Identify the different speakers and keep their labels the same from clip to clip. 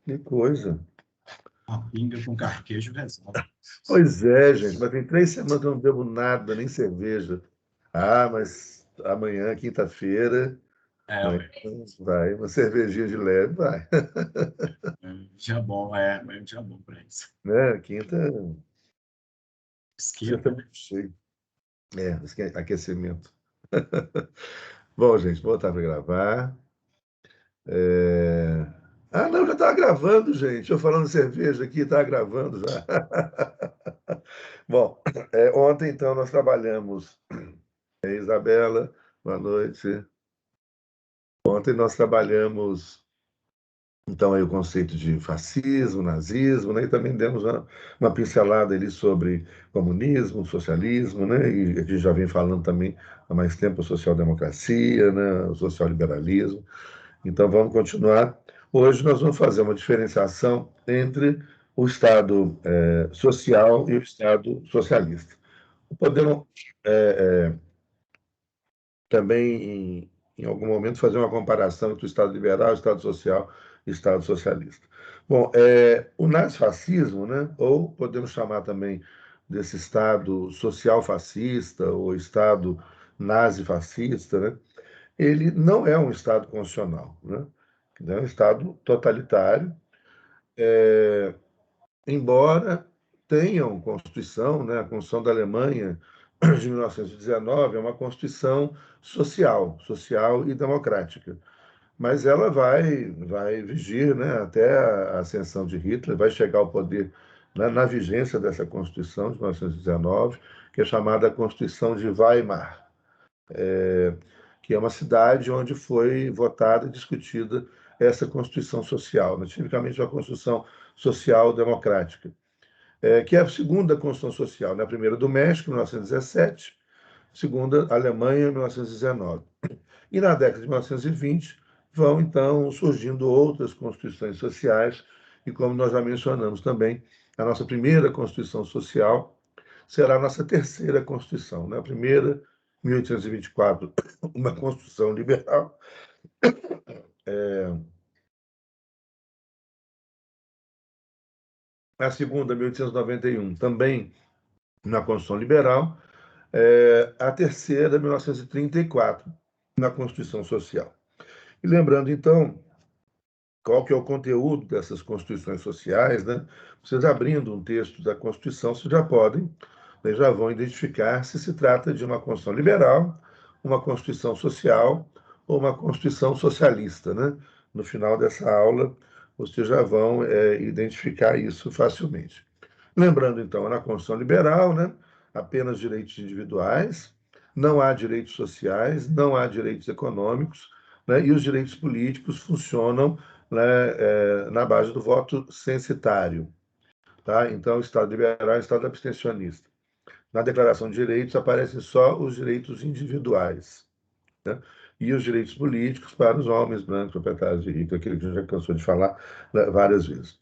Speaker 1: Que coisa.
Speaker 2: Uma pinga com carquejo resolve.
Speaker 1: Pois é, gente, mas tem 3 semanas que eu não bebo nada, nem cerveja. Ah, mas amanhã, quinta-feira,
Speaker 2: É,
Speaker 1: amanhã
Speaker 2: ué,
Speaker 1: vai, uma cervejinha de leve, vai.
Speaker 2: dia bom, é um dia bom para isso.
Speaker 1: Né? Quinta,
Speaker 2: Esquenta,
Speaker 1: sexta
Speaker 2: né?
Speaker 1: muito cheio. É, aquecimento. Bom, gente, vou voltar para gravar. É, Ah, não, já estava gravando, gente. Eu falando de cerveja aqui, estava gravando já. Bom, ontem, então, nós trabalhamos. Isabela, boa noite. Ontem nós trabalhamos, então, aí o conceito de fascismo, nazismo, né? E também demos uma pincelada ali sobre comunismo, socialismo, né? E a gente já vem falando também há mais tempo social-democracia, né? O social-liberalismo. Então, vamos continuar. Hoje nós vamos fazer uma diferenciação entre o Estado social e o Estado socialista. Podemos também, em algum momento, fazer uma comparação entre o Estado liberal, o Estado social e o Estado socialista. Bom, o nazifascismo, né, ou podemos chamar também desse Estado social-fascista ou Estado nazifascista, né, ele não é um Estado constitucional, né, é um Estado totalitário, embora tenham Constituição, né, a Constituição da Alemanha de 1919 é uma Constituição social e democrática, mas ela vai vigir, né, até a ascensão de Hitler, vai chegar ao poder na vigência dessa Constituição de 1919, que é chamada Constituição de Weimar, que é uma cidade onde foi votada e discutida essa Constituição social, né, tipicamente uma Constituição social democrática, que é a segunda Constituição Social, né? A primeira do México, em 1917, a segunda, Alemanha, em 1919. E na década de 1920 vão, então, surgindo outras constituições sociais, e como nós já mencionamos também, a nossa primeira Constituição Social será a nossa terceira Constituição, né? A primeira, 1824, uma Constituição liberal, a segunda, 1891, também na Constituição Liberal, a terceira, 1934, na Constituição Social. E lembrando, então, qual que é o conteúdo dessas constituições sociais, né? Vocês abrindo um texto da Constituição, vocês já podem, já vão identificar se trata de uma Constituição liberal, uma Constituição social ou uma Constituição socialista, né? No final dessa aula, vocês já vão identificar isso facilmente. Lembrando, então, na Constituição Liberal, né, apenas direitos individuais, não há direitos sociais, não há direitos econômicos, né, e os direitos políticos funcionam, né, na base do voto censitário. Tá? Então, o Estado liberal é o Estado abstencionista. Na Declaração de Direitos aparecem só os direitos individuais, né? E os direitos políticos para os homens brancos, proprietários de ricos, aquilo que a gente já cansou de falar, né, várias vezes.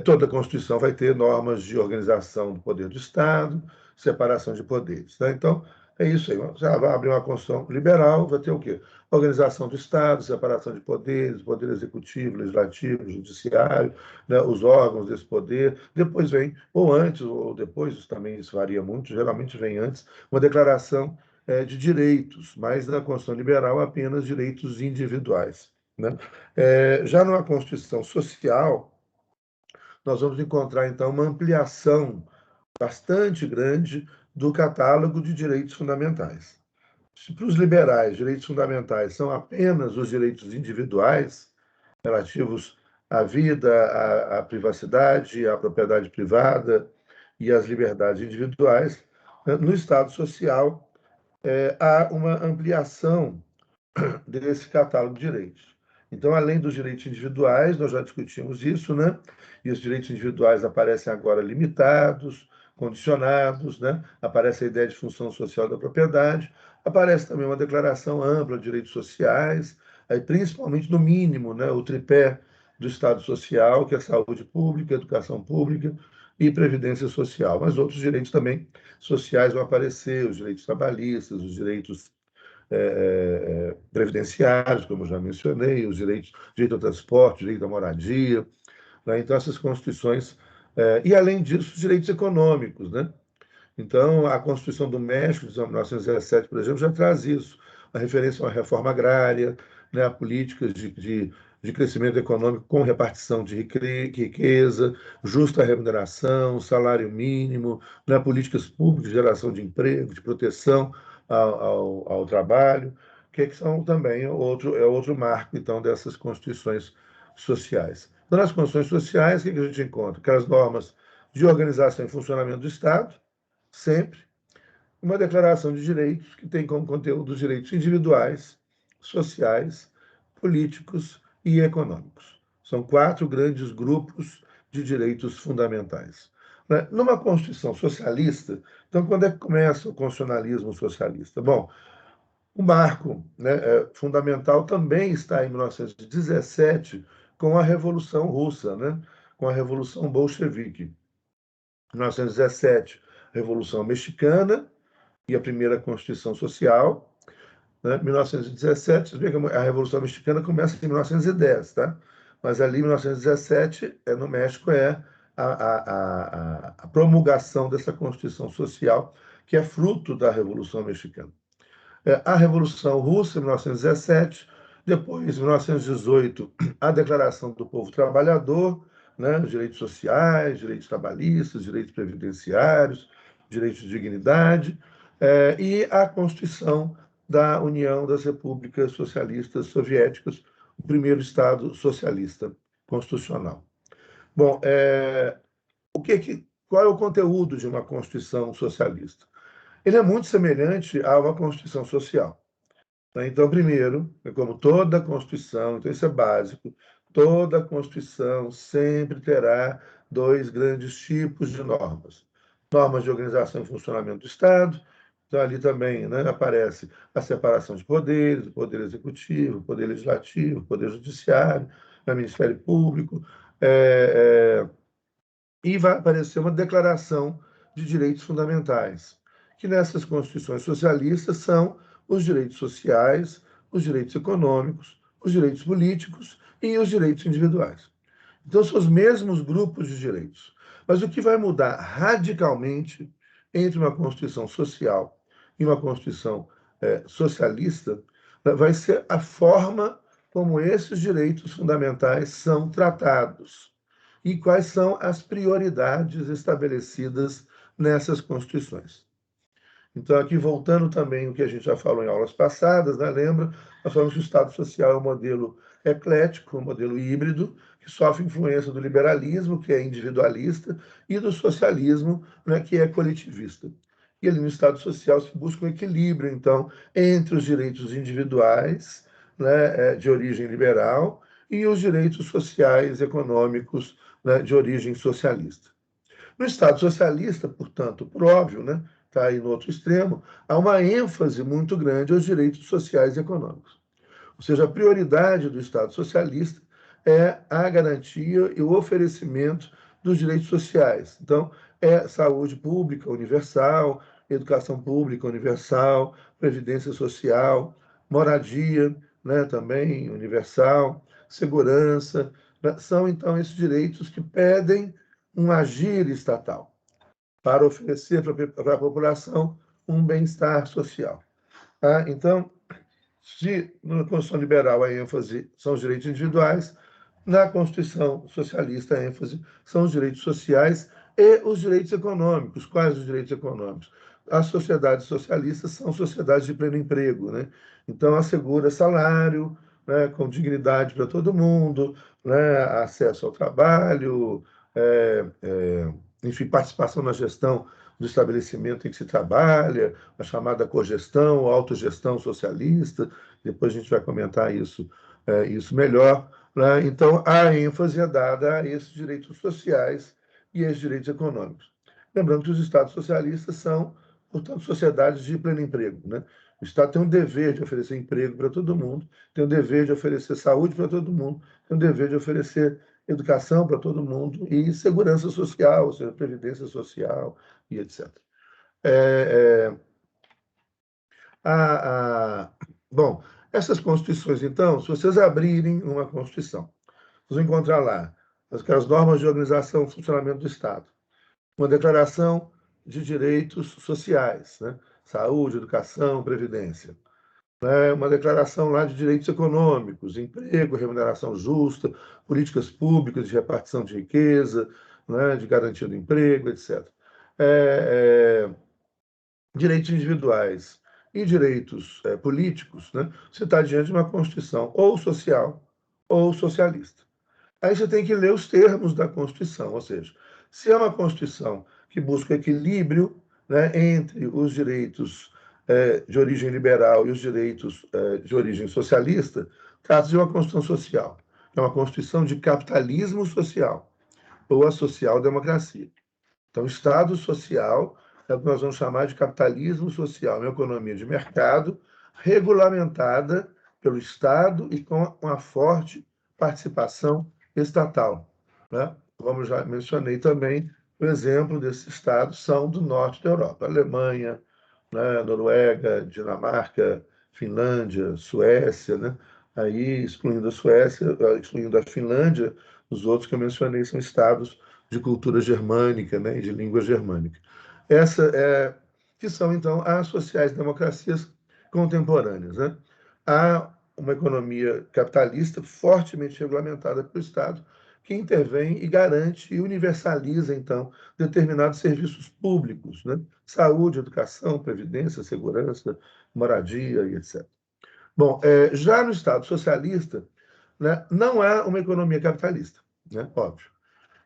Speaker 1: Toda a Constituição vai ter normas de organização do poder do Estado, separação de poderes. Né? Então, é isso aí. Você vai abrir uma Constituição liberal, vai ter o quê? Organização do Estado, separação de poderes, poder executivo, legislativo, judiciário, né, os órgãos desse poder. Depois vem, ou antes, ou depois, isso também isso varia muito, geralmente vem antes, uma declaração de direitos, mas na Constituição Liberal apenas direitos individuais. Né? Já numa Constituição Social, nós vamos encontrar, então, uma ampliação bastante grande do catálogo de direitos fundamentais. Se para os liberais, direitos fundamentais são apenas os direitos individuais, relativos à vida, à privacidade, à propriedade privada e às liberdades individuais, no Estado Social há uma ampliação desse catálogo de direitos. Então, além dos direitos individuais, nós já discutimos isso, né? E os direitos individuais aparecem agora limitados, condicionados, né? Aparece a ideia de função social da propriedade, aparece também uma declaração ampla de direitos sociais, aí, principalmente no mínimo, né? O tripé do Estado Social, que é saúde pública, educação pública e previdência social. Mas outros direitos também sociais vão aparecer, os direitos trabalhistas, os direitos previdenciários, como eu já mencionei, os direitos, direito ao transporte, direito à moradia, né? Então, essas constituições... e, além disso, os direitos econômicos, né? Então, a Constituição do México, de 1917, por exemplo, já traz isso, a referência a uma reforma agrária, né, a políticas de crescimento econômico com repartição de riqueza, justa remuneração, salário mínimo, né, políticas públicas de geração de emprego, de proteção ao trabalho, que são também outro marco, então, dessas constituições sociais. Então, nas constituições sociais, o que a gente encontra? Aquelas normas de organização e funcionamento do Estado, sempre, uma declaração de direitos que tem como conteúdo os direitos individuais, sociais, políticos e econômicos. São 4 grandes grupos de direitos fundamentais. Numa Constituição socialista, então, quando é que começa o constitucionalismo socialista? Bom, o marco, né, fundamental também está em 1917, com a Revolução Russa, né, com a Revolução Bolchevique. 1917, Revolução Mexicana e a primeira Constituição Social. Né? 1917, vocês veem que a Revolução Mexicana começa em 1910, tá? Mas ali, em 1917, no México, é a promulgação dessa Constituição Social, que é fruto da Revolução Mexicana. A Revolução Russa, em 1917, depois, em 1918, a Declaração do Povo Trabalhador, né, os direitos sociais, direitos trabalhistas, direitos previdenciários, direitos de dignidade, e a Constituição da União das Repúblicas Socialistas Soviéticas, o primeiro Estado socialista constitucional. Bom, qual é o conteúdo de uma Constituição socialista? Ele é muito semelhante a uma Constituição social. Então, primeiro, como toda Constituição, então isso é básico, toda Constituição sempre terá 2 grandes tipos de normas. Normas de organização e funcionamento do Estado, então ali também, né, aparece a separação de poderes, o poder executivo, o poder legislativo, o poder judiciário, o Ministério Público, e vai aparecer uma declaração de direitos fundamentais, que nessas constituições socialistas são os direitos sociais, os direitos econômicos, os direitos políticos e os direitos individuais. Então, são os mesmos grupos de direitos. Mas o que vai mudar radicalmente entre uma Constituição social e uma Constituição socialista vai ser a forma como esses direitos fundamentais são tratados e quais são as prioridades estabelecidas nessas constituições. Então, aqui voltando também o que a gente já falou em aulas passadas, né? Lembra? Nós falamos que o Estado Social é um modelo eclético, um modelo híbrido, que sofre influência do liberalismo, que é individualista, e do socialismo, né, que é coletivista. E ali no Estado Social se busca um equilíbrio, então, entre os direitos individuais, né, de origem liberal, e os direitos sociais, econômicos, né, de origem socialista. No Estado socialista, portanto, por óbvio, né, está aí no outro extremo, há uma ênfase muito grande aos direitos sociais e econômicos. Ou seja, a prioridade do Estado socialista é a garantia e o oferecimento dos direitos sociais. Então, é saúde pública universal, educação pública universal, previdência social, moradia, né, também universal, segurança, né, são, então, esses direitos que pedem um agir estatal para oferecer para a população um bem-estar social. Tá? Então, se na Constituição Liberal a ênfase são os direitos individuais, na Constituição Socialista a ênfase são os direitos sociais e os direitos econômicos. Quais os direitos econômicos? As sociedades socialistas são sociedades de pleno emprego, né? Então, assegura salário, né, com dignidade para todo mundo, né, acesso ao trabalho, enfim, participação na gestão do estabelecimento em que se trabalha, a chamada cogestão, autogestão socialista, depois a gente vai comentar isso melhor. Né? Então, a ênfase é dada a esses direitos sociais e a esses direitos econômicos. Lembrando que os Estados socialistas são, portanto, sociedades de pleno emprego. Né? O Estado tem um dever de oferecer emprego para todo mundo, tem um dever de oferecer saúde para todo mundo, tem um dever de oferecer educação para todo mundo e segurança social, ou seja, previdência social e etc. Bom, essas constituições, então, se vocês abrirem uma constituição, vocês vão encontrar lá as normas de organização e funcionamento do Estado. Uma declaração de direitos sociais, né? Saúde, educação, previdência. Uma declaração lá de direitos econômicos, emprego, remuneração justa, políticas públicas de repartição de riqueza, né? De garantia do emprego, etc. Direitos individuais e direitos políticos, né? Você está diante de uma Constituição ou social ou socialista. Aí você tem que ler os termos da Constituição, ou seja, se é uma Constituição que busca equilíbrio, né, entre os direitos de origem liberal e os direitos de origem socialista, trata-se de uma Constituição social. É uma Constituição de capitalismo social, ou a social-democracia. Então, Estado social é o que nós vamos chamar de capitalismo social, uma economia de mercado regulamentada pelo Estado e com uma forte participação estatal, né? Como já mencionei também, o exemplo desses estados são do norte da Europa, Alemanha, né, Noruega, Dinamarca, Finlândia, Suécia, né? Aí, excluindo a Suécia, excluindo a Finlândia, os outros que eu mencionei são estados de cultura germânica, né, e de língua germânica. Que são, então, as sociais-democracias contemporâneas, né? Há uma economia capitalista fortemente regulamentada pelo Estado, que intervém e garante e universaliza, então, determinados serviços públicos, né? Saúde, educação, previdência, segurança, moradia e etc. Bom, já no Estado socialista, né, não há uma economia capitalista, né? Óbvio.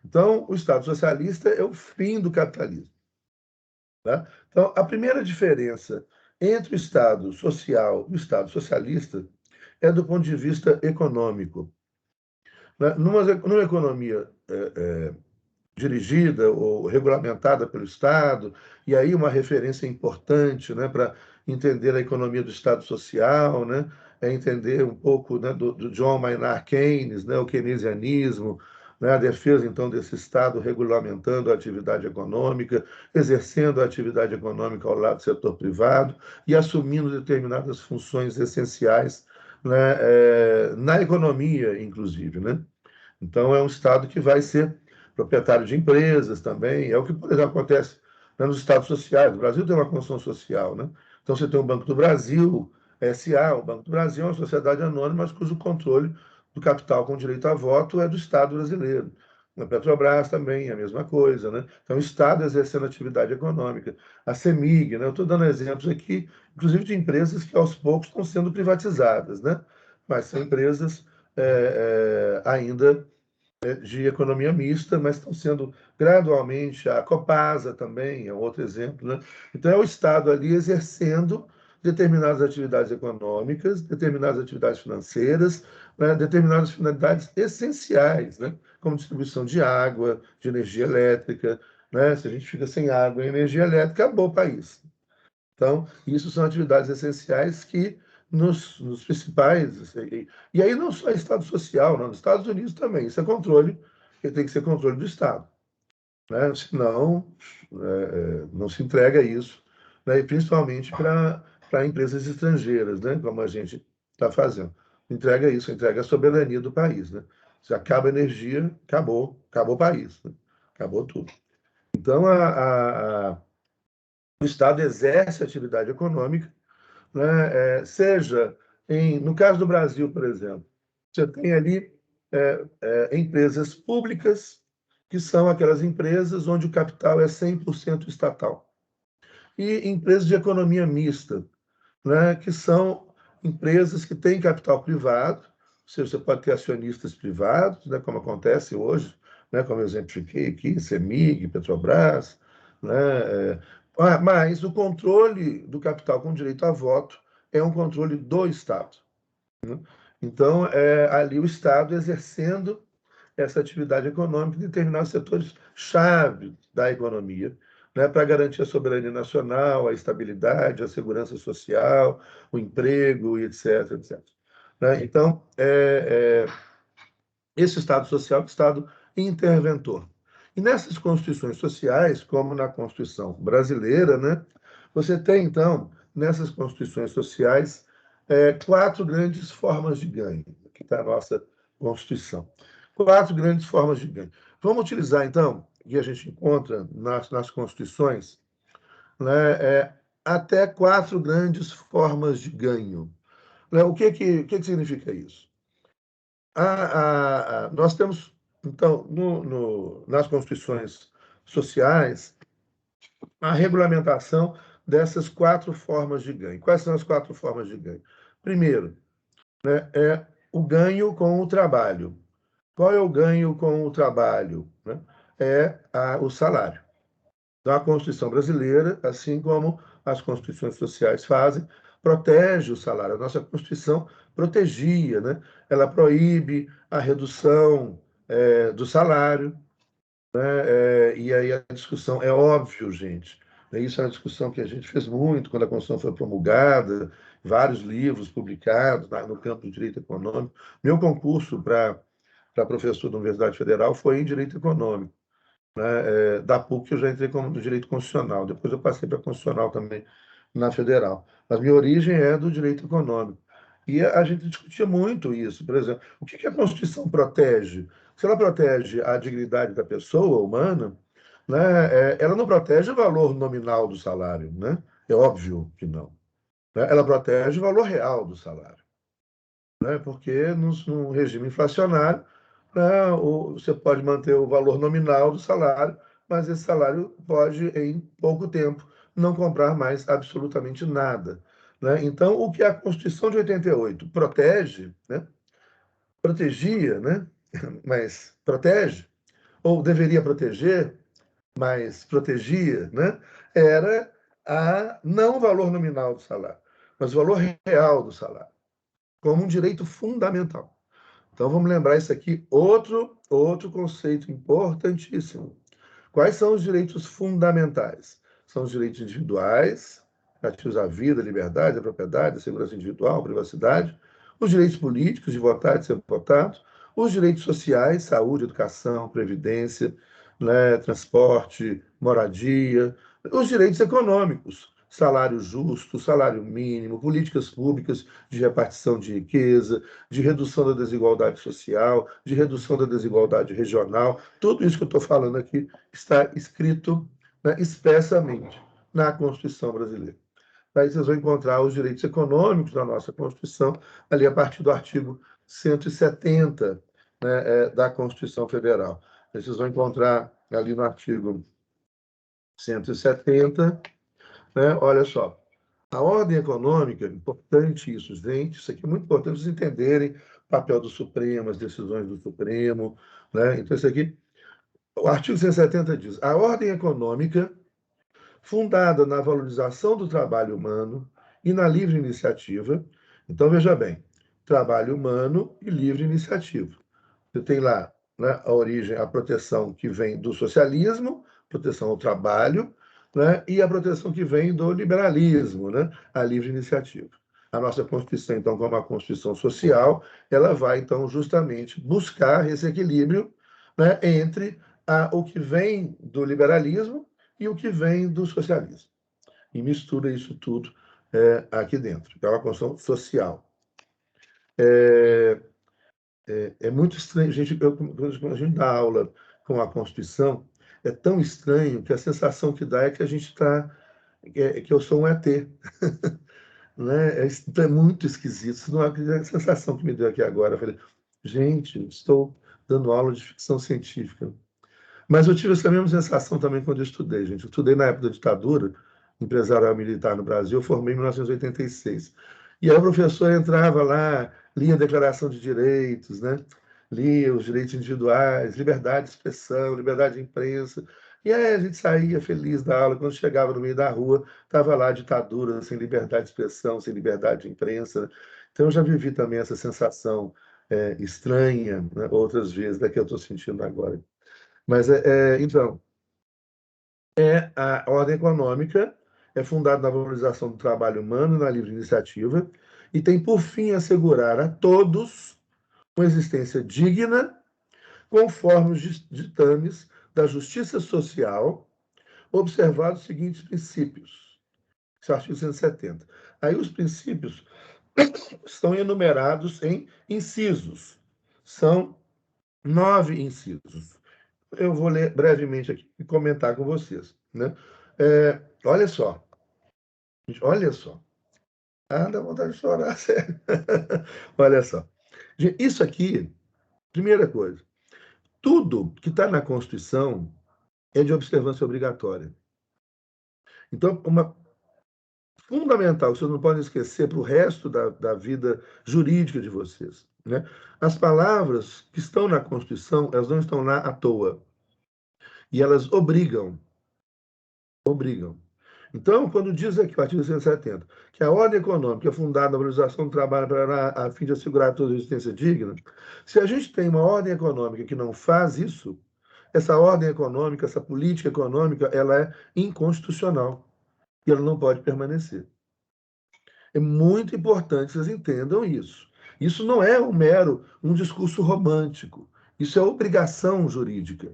Speaker 1: Então, o Estado socialista é o fim do capitalismo. Tá? Então, a primeira diferença entre o Estado social e o Estado socialista é do ponto de vista econômico. Né? Numa economia dirigida ou regulamentada pelo Estado, e aí uma referência importante, né, para entender a economia do Estado social, né, é entender um pouco, né, do John Maynard Keynes, né, o keynesianismo, né, a defesa, então, desse Estado regulamentando a atividade econômica, exercendo a atividade econômica ao lado do setor privado e assumindo determinadas funções essenciais, né, na economia, inclusive, né? Então, é um Estado que vai ser proprietário de empresas também. É o que, por exemplo, acontece, né, nos Estados sociais. O Brasil tem uma construção social, né? Então, você tem o Banco do Brasil, SA. O Banco do Brasil é uma sociedade anônima, mas cujo controle do capital com direito a voto é do Estado brasileiro. A Petrobras também é a mesma coisa, né? Então, o Estado exercendo atividade econômica. A CEMIG, né? Eu estou dando exemplos aqui, inclusive de empresas que aos poucos estão sendo privatizadas, né? Mas são empresas ainda de economia mista, mas estão sendo gradualmente, a Copasa também é outro exemplo, né? Então é o Estado ali exercendo determinadas atividades econômicas, determinadas atividades financeiras, né? Determinadas finalidades essenciais, né? Como distribuição de água, de energia elétrica, né? Se a gente fica sem água e energia elétrica, acabou o país. Então, isso são atividades essenciais que nos principais. E aí não só Estado social, não, nos Estados Unidos também. Isso é controle, que tem que ser controle do Estado. Né? Senão, não se entrega isso, né? E principalmente para empresas estrangeiras, né? Como a gente está fazendo. Entrega isso, entrega a soberania do país. Né? Se acaba a energia, acabou o país. Né? Acabou tudo. Então, o Estado exerce atividade econômica, né, seja no caso do Brasil, por exemplo, você tem ali empresas públicas, que são aquelas empresas onde o capital é 100% estatal, e empresas de economia mista, né, que são empresas que têm capital privado, ou seja, você pode ter acionistas privados, né, como acontece hoje, né, como eu exemplifiquei aqui, CEMIG, Petrobras, né, mas o controle do capital com direito a voto é um controle do Estado. Né? Então, ali o Estado exercendo essa atividade econômica em determinados setores-chave da economia, né, para garantir a soberania nacional, a estabilidade, a segurança social, o emprego, e etc. etc. Né? Então, esse Estado social é o Estado interventor. E nessas constituições sociais, como na Constituição brasileira, né, você tem, então, nessas constituições sociais, quatro grandes formas de ganho, que está a nossa Constituição. 4 grandes formas de ganho. Vamos utilizar, então, que a gente encontra nas constituições, né, até 4 grandes formas de ganho. Né? O que significa isso? Nós temos, então, nas constituições sociais, a regulamentação dessas 4 formas de ganho. Quais são as 4 formas de ganho? Primeiro, né, é o ganho com o trabalho. Qual é o ganho com o trabalho? Né? O salário. Então, a Constituição brasileira, assim como as constituições sociais fazem, protege o salário. A nossa Constituição protegia, né? Ela proíbe a redução do salário, né? E aí a discussão é óbvio, gente. Isso é uma discussão que a gente fez muito quando a Constituição foi promulgada, vários livros publicados no campo do direito econômico. Meu concurso para professor da Universidade Federal foi em direito econômico, né? Da PUC eu já entrei como do direito constitucional, depois eu passei para constitucional também na federal. Mas minha origem é do direito econômico. E a gente discutia muito isso. Por exemplo, o que a Constituição protege? Se ela protege a dignidade da pessoa humana, né, ela não protege o valor nominal do salário, né? É óbvio que não. Né? Ela protege o valor real do salário, né? Porque no regime inflacionário, né, você pode manter o valor nominal do salário, mas esse salário pode, em pouco tempo, não comprar mais absolutamente nada. Né? Então, o que a Constituição de 88 protege, né, protegia, né, mas protege, ou deveria proteger, mas protegia, né, era não o valor nominal do salário, mas o valor real do salário, como um direito fundamental. Então vamos lembrar isso aqui, outro conceito importantíssimo. Quais são os direitos fundamentais? São os direitos individuais, relativos à vida, à liberdade, à propriedade, à segurança individual, à privacidade, os direitos políticos de votar e de ser votado, os direitos sociais, saúde, educação, previdência, né, transporte, moradia, os direitos econômicos, salário justo, salário mínimo, políticas públicas de repartição de riqueza, de redução da desigualdade social, de redução da desigualdade regional. Tudo isso que eu estou falando aqui está escrito, né, expressamente na Constituição brasileira. Daí vocês vão encontrar os direitos econômicos da nossa Constituição, ali a partir do artigo 170, né, da Constituição Federal. Vocês vão encontrar ali no artigo 170, né, olha só, a ordem econômica, importante isso, gente, isso aqui é muito importante vocês entenderem o papel do Supremo, as decisões do Supremo, né? Então, isso aqui, o artigo 170 diz: a ordem econômica, fundada na valorização do trabalho humano e na livre iniciativa. Então, veja bem, trabalho humano e livre iniciativa. Você tem lá, né, a origem, a proteção que vem do socialismo, proteção ao trabalho, né, e a proteção que vem do liberalismo, né, a livre iniciativa. A nossa Constituição, então, como uma Constituição social, ela vai, então, justamente buscar esse equilíbrio, né, entre o que vem do liberalismo e o que vem do socialismo. E mistura isso tudo aqui dentro. É uma Constituição social. É muito estranho, gente, quando a gente dá aula com a Constituição, é tão estranho que a sensação que dá é que a gente está, que eu sou um ET, né? É muito esquisito. Isso não é a sensação que me deu aqui agora. Eu falei, gente, estou dando aula de ficção científica. Mas eu tive essa mesma sensação também quando eu estudei, gente. Eu estudei na época da ditadura, empresarial militar no Brasil, eu formei em 1986. E aí o professor entrava lá, lia a Declaração de Direitos, né? Lia os direitos individuais, liberdade de expressão, liberdade de imprensa. E aí a gente saía feliz da aula, quando chegava no meio da rua, estava lá a ditadura, sem liberdade de expressão, sem liberdade de imprensa. Então eu já vivi também essa sensação estranha, né? Outras vezes, da que eu estou sentindo agora. Mas, então, a ordem econômica é fundada na valorização do trabalho humano e na livre iniciativa e tem por fim assegurar a todos uma existência digna conforme os ditames da justiça social, observados os seguintes princípios. Esse é o artigo 170. Aí os princípios estão enumerados em incisos. São 9 incisos. Eu vou ler brevemente aqui e comentar com vocês, né? Olha só, gente, olha só. Ah, dá vontade de chorar, sério. Olha só. Gente, isso aqui, primeira coisa, tudo que está na Constituição é de observância obrigatória. Então, uma fundamental, que vocês não podem esquecer para o resto da vida jurídica de vocês, né? As palavras que estão na Constituição, elas não estão lá à toa. E elas obrigam. Então, quando diz aqui, o artigo 170, que a ordem econômica é fundada na valorização do trabalho a fim de assegurar toda a existência digna, se a gente tem uma ordem econômica que não faz isso, essa ordem econômica, essa política econômica, ela é inconstitucional e ela não pode permanecer. É muito importante que vocês entendam isso. Isso não é um discurso romântico. Isso é obrigação jurídica.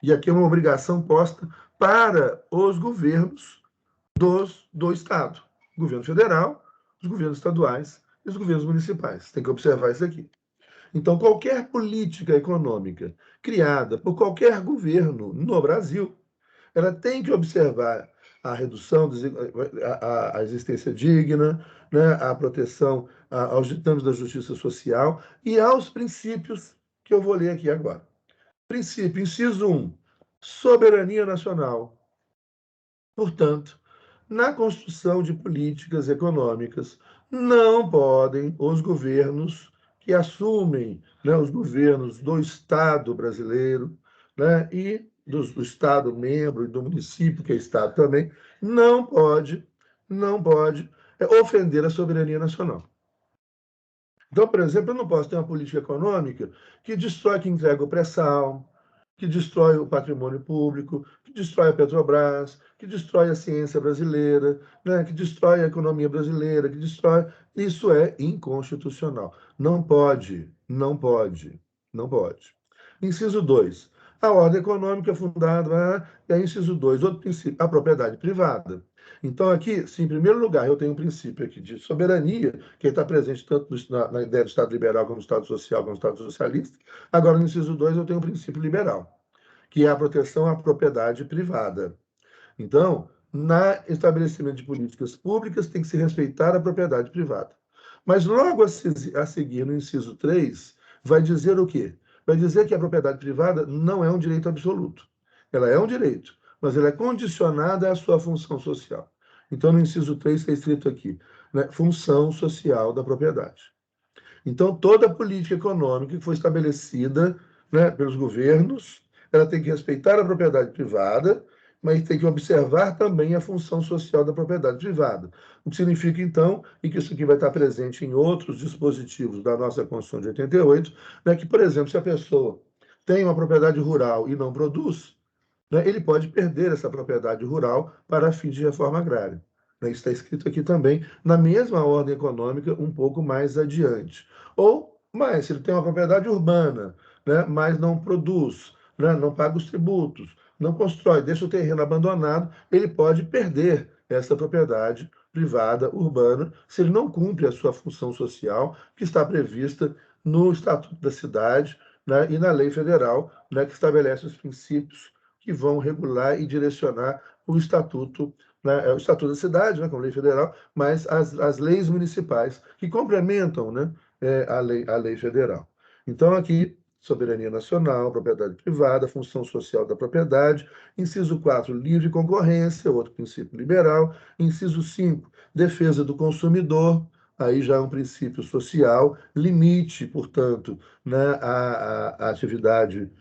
Speaker 1: E aqui é uma obrigação posta para os governos do Estado. O governo federal, os governos estaduais e os governos municipais. Tem que observar isso aqui. Então, qualquer política econômica criada por qualquer governo no Brasil, ela tem que observar a redução, a existência digna, né, a proteção aos ditames da justiça social e aos princípios que eu vou ler aqui agora. Princípio, inciso 1, soberania nacional. Portanto, na construção de políticas econômicas, não podem os governos que assumem, né, os governos do Estado brasileiro, né, e do Estado membro e do município, que é Estado também, não pode ofender a soberania nacional. Então, por exemplo, eu não posso ter uma política econômica que destrói, que entrega o pré-sal, que destrói o patrimônio público, que destrói a Petrobras, que destrói a ciência brasileira, né, que destrói a economia brasileira, que destrói. Isso é inconstitucional. Não pode, não pode, não pode. Inciso 2. A ordem econômica é fundada, e aí, inciso 2, outro princípio, a propriedade privada. Então, aqui, se em primeiro lugar eu tenho um princípio aqui de soberania, que está presente tanto na ideia do Estado liberal, como do Estado social, como do Estado socialista, agora no inciso 2 eu tenho um princípio liberal, que é a proteção à propriedade privada. Então, na estabelecimento de políticas públicas, tem que se respeitar a propriedade privada. Mas logo a seguir, no inciso 3, vai dizer o quê? Vai dizer que a propriedade privada não é um direito absoluto. Ela é um direito, mas ela é condicionada à sua função social. Então, no inciso 3 está escrito aqui, né, função social da propriedade. Então, toda a política econômica que foi estabelecida, né, pelos governos, ela tem que respeitar a propriedade privada, mas tem que observar também a função social da propriedade privada. O que significa, então, e que isso aqui vai estar presente em outros dispositivos da nossa Constituição de 88, né, que, por exemplo, se a pessoa tem uma propriedade rural e não produz, né, ele pode perder essa propriedade rural para fins de reforma agrária. Né, isso está escrito aqui também, na mesma ordem econômica, um pouco mais adiante. Ou mais, se ele tem uma propriedade urbana, né, mas não produz, né, não paga os tributos, não constrói, deixa o terreno abandonado, ele pode perder essa propriedade privada urbana se ele não cumpre a sua função social que está prevista no Estatuto da Cidade, né, e na lei federal, né, que estabelece os princípios que vão regular e direcionar o estatuto, né, o estatuto da cidade, né, como lei federal, mas as leis municipais que complementam, né, a lei federal. Então, aqui, soberania nacional, propriedade privada, função social da propriedade. Inciso 4, livre concorrência, outro princípio liberal. Inciso 5, defesa do consumidor, aí já é um princípio social, limite, portanto, né, a atividade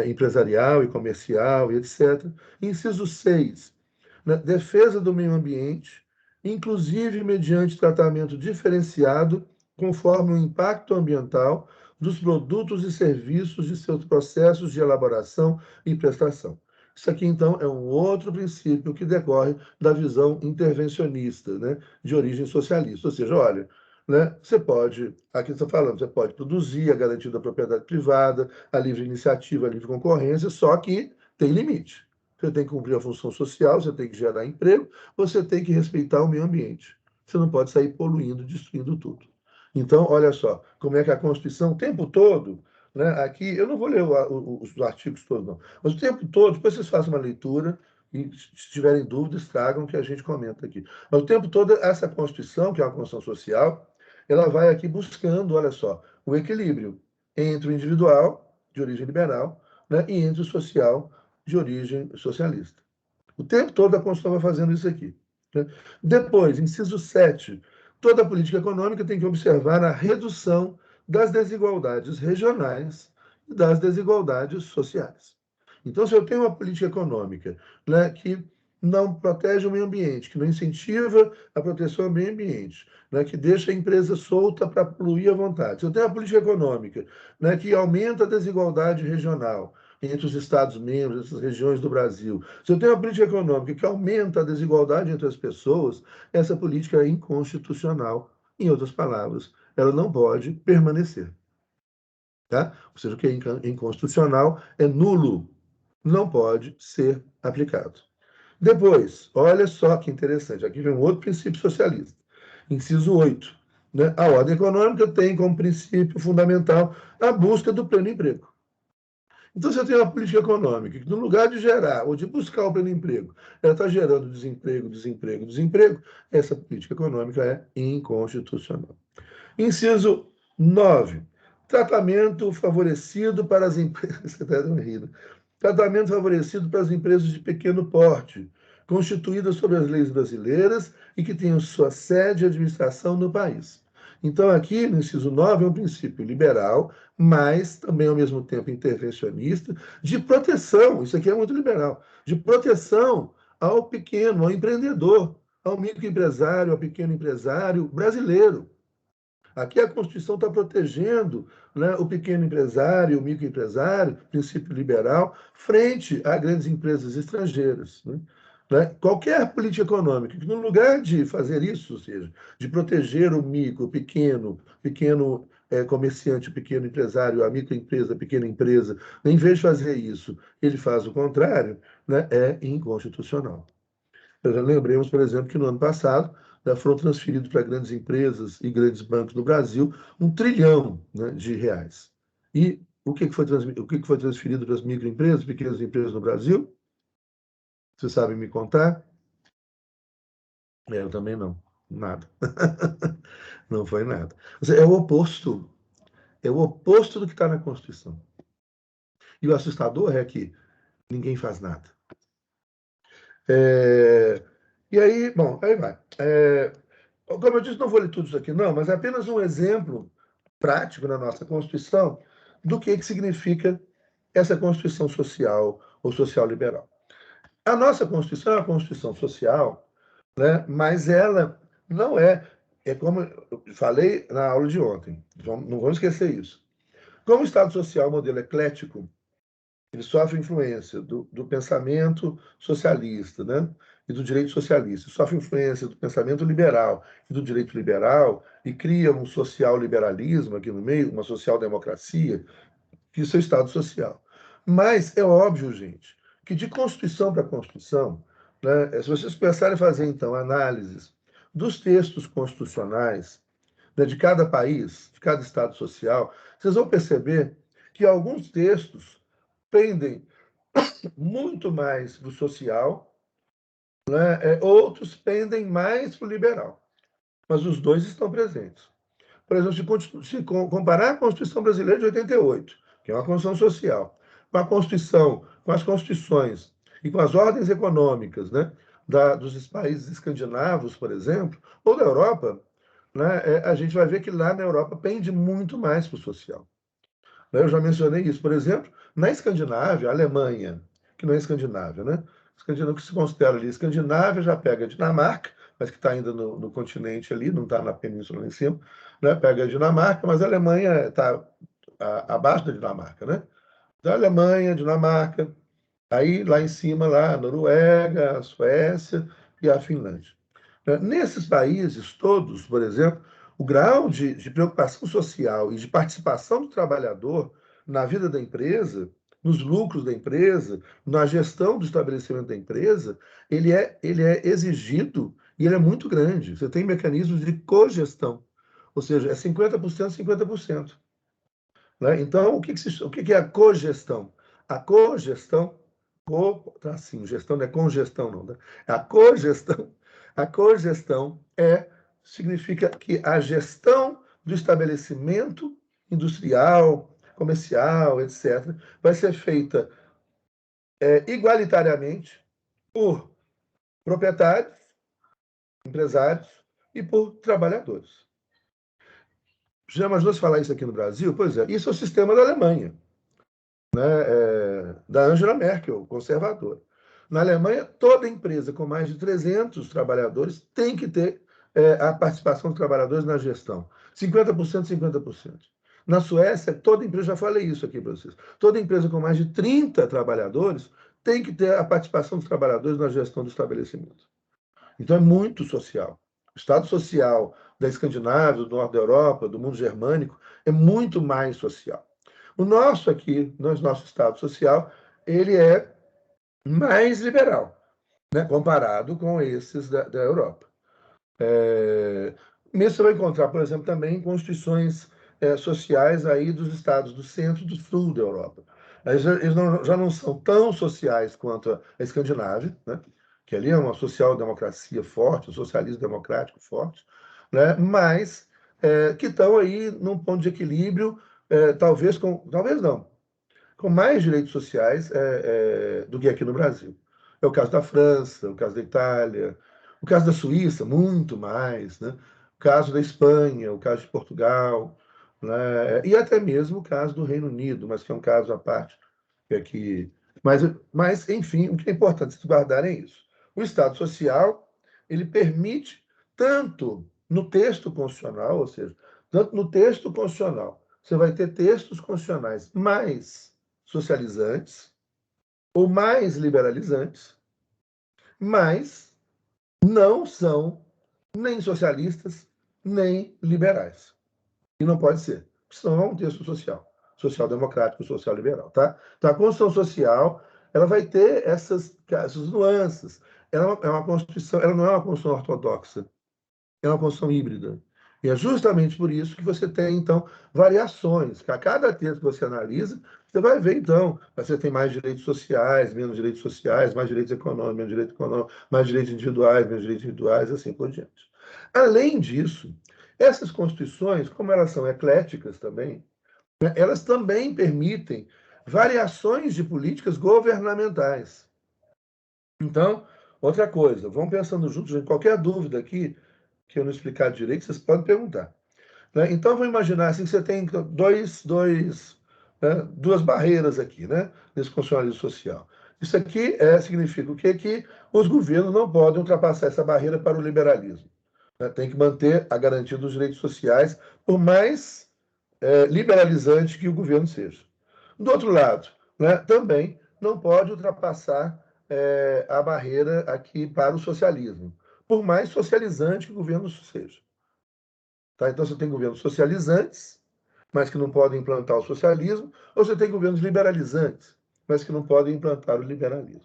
Speaker 1: empresarial e comercial e etc. Inciso 6, né, defesa do meio ambiente, inclusive mediante tratamento diferenciado, conforme o impacto ambiental dos produtos e serviços de seus processos de elaboração e prestação. Isso aqui, então, é um outro princípio que decorre da visão intervencionista, né, de origem socialista. Ou seja, olha, né, você pode, aqui está falando, você pode produzir a garantia da propriedade privada, a livre iniciativa, a livre concorrência, só que tem limite. Você tem que cumprir a função social, você tem que gerar emprego, você tem que respeitar o meio ambiente. Você não pode sair poluindo, destruindo tudo. Então, olha só, como é que a Constituição, o tempo todo, né? Aqui, eu não vou ler os artigos todos, não. Mas o tempo todo, depois vocês façam uma leitura e, se tiverem dúvidas, tragam que a gente comenta aqui. Mas o tempo todo, essa Constituição, que é uma Constituição social, ela vai aqui buscando, olha só, o equilíbrio entre o individual, de origem liberal, né, e entre o social, de origem socialista. O tempo todo a Constituição vai fazendo isso aqui, né? Depois, inciso 7, toda política econômica tem que observar a redução das desigualdades regionais e das desigualdades sociais. Então, se eu tenho uma política econômica, né, que não protege o meio ambiente, que não incentiva a proteção ao meio ambiente, né, que deixa a empresa solta para poluir à vontade, se eu tenho uma política econômica, né, que aumenta a desigualdade regional entre os Estados-membros, essas regiões do Brasil, se eu tenho uma política econômica que aumenta a desigualdade entre as pessoas, essa política é inconstitucional. Em outras palavras, ela não pode permanecer. Tá? Ou seja, o que é inconstitucional é nulo, não pode ser aplicado. Depois, olha só que interessante, aqui vem um outro princípio socialista. Inciso 8. Né? A ordem econômica tem como princípio fundamental a busca do pleno emprego. Então, você tem uma política econômica que, no lugar de gerar ou de buscar o pleno emprego, ela está gerando desemprego, desemprego, desemprego, essa política econômica é inconstitucional. Inciso 9. Tratamento favorecido para as empresas. Você está rindo. Tratamento favorecido para as empresas de pequeno porte, constituídas sob as leis brasileiras e que tenham sua sede e administração no país. Então, aqui, no inciso 9, é um princípio liberal, mas também, ao mesmo tempo, intervencionista, de proteção, isso aqui é muito liberal, de proteção ao pequeno, ao empreendedor, ao microempresário, ao pequeno empresário brasileiro. Aqui a Constituição está protegendo, né, o pequeno empresário, o microempresário, princípio liberal, frente a grandes empresas estrangeiras. Né? Qualquer política econômica que, no lugar de fazer isso, ou seja, de proteger o micro, pequeno comerciante, o pequeno empresário, a microempresa, a pequena empresa, em vez de fazer isso, ele faz o contrário, né, é inconstitucional. Lembremos, por exemplo, que no ano passado foram transferidos para grandes empresas e grandes bancos do Brasil R$ 1 trilhão, né, de reais. E o que foi transferido para as microempresas, pequenas empresas no Brasil? Vocês sabem me contar? Eu também não. Nada. Não foi nada. É o oposto. É o oposto do que está na Constituição. E o assustador é que ninguém faz nada. E aí, bom, aí vai. Como eu disse, não vou ler tudo isso aqui, não, mas é apenas um exemplo prático na nossa Constituição do que significa essa Constituição social ou social liberal. A nossa Constituição é uma Constituição social, né, mas ela não é como eu falei na aula de ontem, não vamos esquecer isso. Como o Estado Social é um modelo eclético, ele sofre influência do pensamento socialista, né? E do direito socialista. Sofre influência do pensamento liberal e do direito liberal e cria um social-liberalismo aqui no meio, uma social-democracia, que isso é o Estado Social. Mas é óbvio, gente, que de Constituição para Constituição, né, se vocês pensarem em fazer, então, análises dos textos constitucionais, né, de cada país, de cada Estado Social, vocês vão perceber que alguns textos pendem muito mais do social, né? Outros pendem mais para o liberal. Mas os dois estão presentes. Por exemplo, se comparar a Constituição Brasileira de 88, que é uma Constituição social, com a Constituição, com as constituições e com as ordens econômicas, né, dos países escandinavos, por exemplo, ou da Europa, né, a gente vai ver que lá na Europa pende muito mais para o social. Eu já mencionei isso. Por exemplo, na Escandinávia, a Alemanha, que não é Escandinávia, né? Escandinávia, que se considera ali Escandinávia, já pega a Dinamarca, mas que está ainda no continente ali, não está na península lá em cima, né? Pega a Dinamarca, mas a Alemanha está abaixo da Dinamarca, né? Da Alemanha, Dinamarca, aí lá em cima, lá, a Noruega, a Suécia e a Finlândia. Nesses países todos, por exemplo, o grau de preocupação social e de participação do trabalhador na vida da empresa, nos lucros da empresa, na gestão do estabelecimento da empresa, ele é exigido e ele é muito grande. Você tem mecanismos de cogestão, ou seja, é 50%, 50%. Né? Então, o que é a cogestão? A cogestão, assim, gestão não é congestão, não. Né? A cogestão significa que a gestão do estabelecimento industrial, comercial, etc., vai ser feita igualitariamente por proprietários, empresários e por trabalhadores. Já imaginou se falar isso aqui no Brasil? Pois é, isso é o sistema da Alemanha, né? Da Angela Merkel, conservadora. Na Alemanha, toda empresa com mais de 300 trabalhadores tem que ter a participação dos trabalhadores na gestão. 50%, 50%. Na Suécia, toda empresa, já falei isso aqui para vocês, toda empresa com mais de 30 trabalhadores tem que ter a participação dos trabalhadores na gestão do estabelecimento. Então, é muito social. O Estado social da Escandinávia, do norte da Europa, do mundo germânico, é muito mais social. O nosso aqui, nosso Estado social, ele é mais liberal, né, comparado com esses da Europa. Mesmo você vai encontrar, por exemplo, também constituições sociais aí dos estados do centro e do sul da Europa. Eles já não são tão sociais quanto a Escandinávia, né? Que ali é uma social-democracia forte, um socialismo democrático forte, né? Mas que estão aí num ponto de equilíbrio, talvez não, com mais direitos sociais do que aqui no Brasil. É o caso da França, o caso da Itália, o caso da Suíça, muito mais, né? O caso da Espanha, o caso de Portugal, né? E até mesmo o caso do Reino Unido, mas que é um caso à parte. Que mas, enfim, o que é importante se guardar é isso. O Estado Social, ele permite, tanto no texto constitucional, ou seja, tanto no texto constitucional, você vai ter textos constitucionais mais socializantes ou mais liberalizantes, mas não são nem socialistas, nem liberais. E não pode ser. Senão é um texto social-democrático, social-liberal. Tá? Então, a Constituição Social ela vai ter essas nuances. Ela é uma Constituição, ela não é uma Constituição ortodoxa, é uma Constituição híbrida. E é justamente por isso que você tem, então, variações. A cada texto que você analisa, você vai ver, então, você tem mais direitos sociais, menos direitos sociais, mais direitos econômicos, menos direitos econômicos, mais direitos individuais, menos direitos individuais, assim por diante. Além disso, essas constituições, como elas são ecléticas também, né, elas também permitem variações de políticas governamentais. Então, outra coisa, vamos pensando juntos, gente, qualquer dúvida aqui que eu não explicar direito, vocês podem perguntar. Né? Então, vamos imaginar assim, que você tem duas barreiras aqui, né, nesse constitucionalismo social. Isso aqui significa o quê? Que os governos não podem ultrapassar essa barreira para o liberalismo. Né? Tem que manter a garantia dos direitos sociais, por mais liberalizante que o governo seja. Do outro lado, né, também não pode ultrapassar a barreira aqui para o socialismo, por mais socializante que o governo seja. Tá? Então, você tem governos socializantes, mas que não podem implantar o socialismo, ou você tem governos liberalizantes, mas que não podem implantar o liberalismo.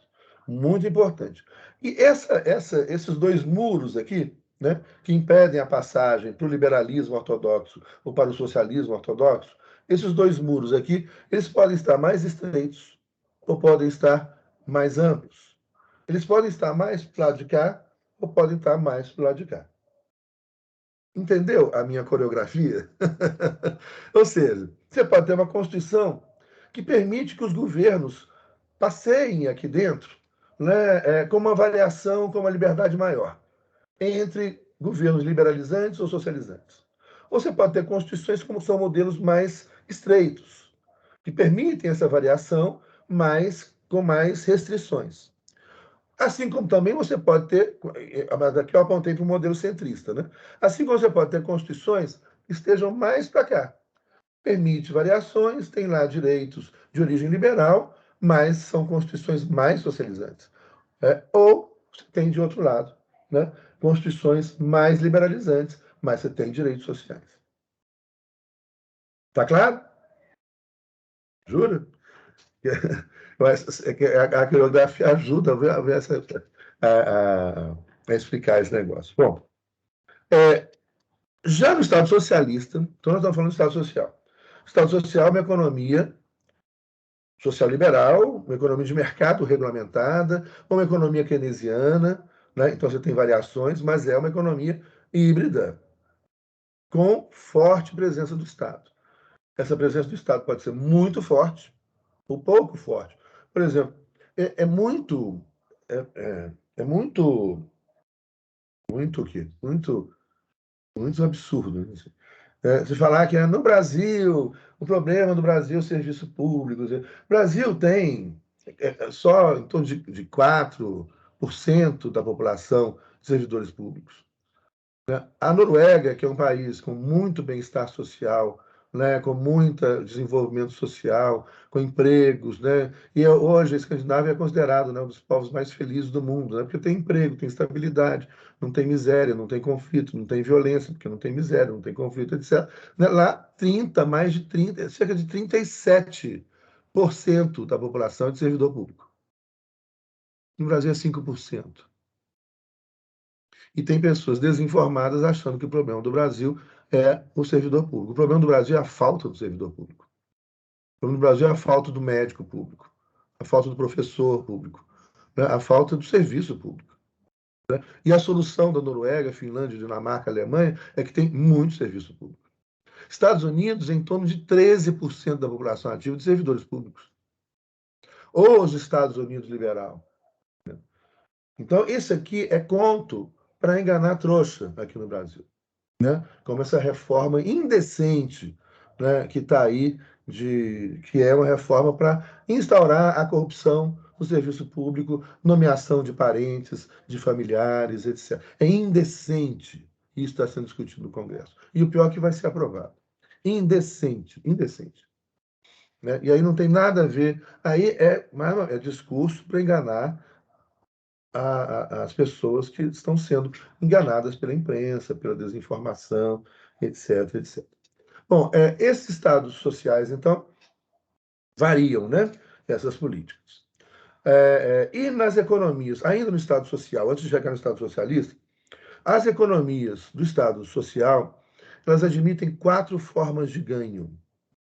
Speaker 1: Muito importante. E esses dois muros aqui, né, que impedem a passagem para o liberalismo ortodoxo ou para o socialismo ortodoxo, esses dois muros aqui, eles podem estar mais estreitos ou podem estar mais amplos. Eles podem estar mais para o lado de cá ou podem estar mais para o lado de cá. Entendeu a minha coreografia? Ou seja, você pode ter uma Constituição que permite que os governos passeiem aqui dentro, né, com uma variação, com uma liberdade maior, entre governos liberalizantes ou socializantes. Você pode ter constituições como são modelos mais estreitos, que permitem essa variação, mas com mais restrições. Assim como também você pode ter, mas aqui eu apontei para o modelo centrista, né? Assim como você pode ter constituições que estejam mais para cá. Permite variações, tem lá direitos de origem liberal, mas são constituições mais socializantes. Ou você tem de outro lado, né? Constituições mais liberalizantes, mas você tem direitos sociais. Tá claro? Jura? A coreografia ajuda a explicar esse negócio. Bom, já no Estado socialista, então nós estamos falando do Estado social. Estado social é uma economia social liberal, uma economia de mercado regulamentada, uma economia keynesiana, né? Então você tem variações, mas é uma economia híbrida, com forte presença do Estado. Essa presença do Estado pode ser muito forte ou pouco forte. Por exemplo, é muito, é muito, muito o quê? Muito absurdo, né? Se falar que no Brasil, o problema do Brasil é o serviço público. O Brasil tem só em torno de 4% da população de servidores públicos. Né? A Noruega, que é um país com muito bem-estar social, né, com muito desenvolvimento social, com empregos, né, e hoje a Escandinávia é considerado, né, um dos povos mais felizes do mundo, né, porque tem emprego, tem estabilidade, não tem miséria, não tem conflito, não tem violência, porque não tem miséria, não tem conflito, etc. Né, lá, mais de 30, cerca de 37% da população é de servidor público. No Brasil é 5%. E tem pessoas desinformadas achando que o problema do Brasil é o servidor público. O problema do Brasil é a falta do servidor público. O problema do Brasil é a falta do médico público, a falta do professor público, né? A falta do serviço público. Né? E a solução da Noruega, Finlândia, Dinamarca, Alemanha é que tem muito serviço público. Estados Unidos, em torno de 13% da população ativa de servidores públicos. Ou os Estados Unidos liberal. Então, isso aqui é conto para enganar trouxa aqui no Brasil. Né? Como essa reforma indecente, né, que está aí, que é uma reforma para instaurar a corrupção no serviço público, nomeação de parentes, de familiares, etc. É indecente. Isso está sendo discutido no Congresso. E o pior é que vai ser aprovado. Indecente, indecente. Né? E aí não tem nada a ver. Aí é discurso para enganar as pessoas que estão sendo enganadas pela imprensa, pela desinformação, etc, etc. Bom, esses estados sociais, então, variam, né? Essas políticas. E nas economias, ainda no estado social, antes de chegar no estado socialista, as economias do estado social, elas admitem 4 formas de ganho.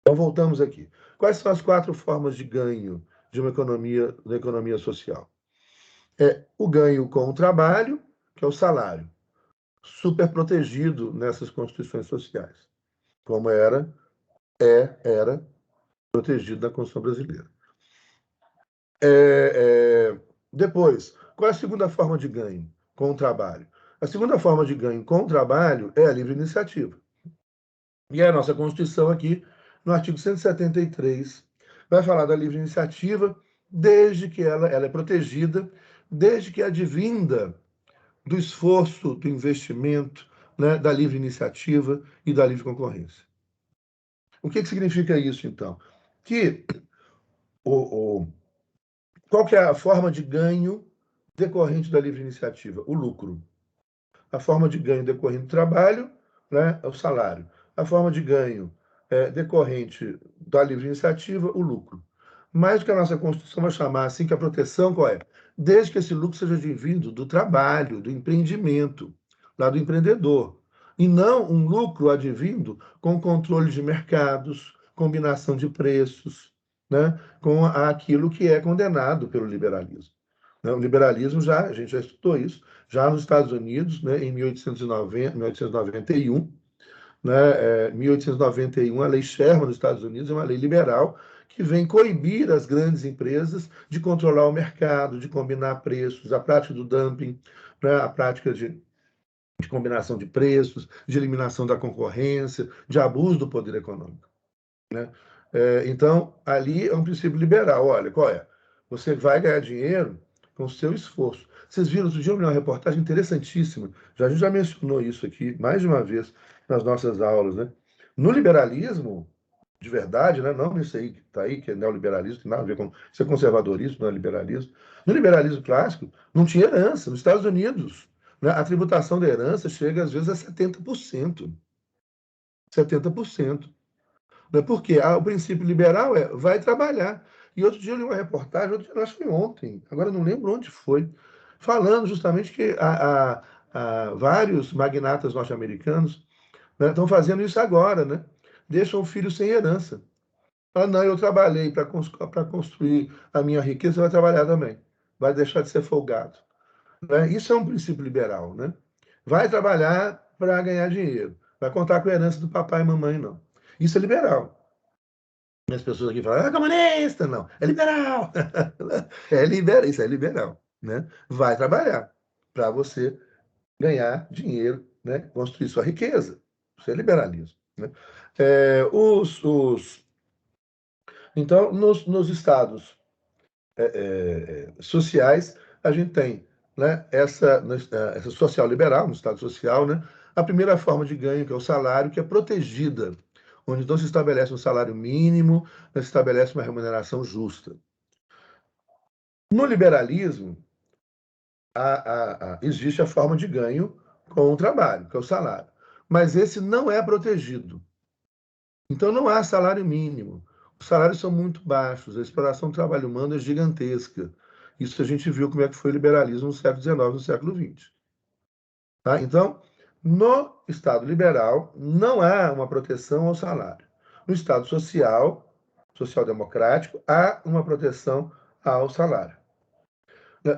Speaker 1: Então, voltamos aqui. Quais são as 4 formas de ganho de uma economia, da economia social? O ganho com o trabalho, que é o salário, super protegido nessas constituições sociais, como era protegido na Constituição brasileira. Depois, qual é a segunda forma de ganho com o trabalho? A segunda forma de ganho com o trabalho é a livre iniciativa. E a nossa Constituição aqui, no artigo 173, vai falar da livre iniciativa desde que ela é protegida, desde que é advinda do esforço, do investimento, né, da livre iniciativa e da livre concorrência. O que significa isso, então? Que qual que é a forma de ganho decorrente da livre iniciativa? O lucro. A forma de ganho decorrente do trabalho, né, é o salário. A forma de ganho decorrente da livre iniciativa, o lucro. Mais do que a nossa Constituição vai chamar assim, que a proteção qual é? Desde que esse lucro seja advindo do trabalho, do empreendimento, lá do empreendedor. E não um lucro advindo com controle de mercados, combinação de preços, né, com aquilo que é condenado pelo liberalismo. O liberalismo, a gente já estudou isso, já nos Estados Unidos, né, em 1891, né, 1891, a Lei Sherman nos Estados Unidos é uma lei liberal que vem coibir as grandes empresas de controlar o mercado, de combinar preços, a prática do dumping, né, a prática de combinação de preços, de eliminação da concorrência, de abuso do poder econômico. Né? Então, ali é um princípio liberal. Olha, qual é? Você vai ganhar dinheiro com o seu esforço. Vocês viram, outro dia eu vi uma reportagem interessantíssima, a gente já mencionou isso aqui mais de uma vez nas nossas aulas. Né? No liberalismo, de verdade, né? Não isso aí que está aí, que é neoliberalismo, tem nada a ver com isso, é conservadorismo, não é liberalismo. No liberalismo clássico, não tinha herança. Nos Estados Unidos, né, a tributação da herança chega às vezes a 70%. 70%. Porque o princípio liberal vai trabalhar. E outro dia eu li uma reportagem, acho que foi ontem, agora não lembro onde foi, falando justamente que vários magnatas norte-americanos, né, estão fazendo isso agora, né? deixam o filho sem herança. Ah, não, eu trabalhei para construir a minha riqueza, você vai trabalhar também. Vai deixar de ser folgado. Né? Isso é um princípio liberal. Né? Vai trabalhar para ganhar dinheiro. Vai contar com a herança do papai e mamãe, não. Isso é liberal. As pessoas aqui falam, comunista, não. É liberal. Isso é liberal. Né? Vai trabalhar para você ganhar dinheiro, né? Construir sua riqueza. Isso é liberalismo. Né? É, Então, nos estados sociais, a gente tem, né, essa social liberal, no estado social, né, a primeira forma de ganho, que é o salário, que é protegida, onde então se estabelece um salário mínimo, né, se estabelece uma remuneração justa. No liberalismo, existe a forma de ganho com o trabalho, que é o salário. Mas esse não é protegido. Então não há salário mínimo. Os salários são muito baixos, a exploração do trabalho humano é gigantesca. Isso a gente viu como é que foi o liberalismo no século XIX, no século XX. Tá? Então, no Estado liberal, não há uma proteção ao salário. No Estado social-democrático, há uma proteção ao salário.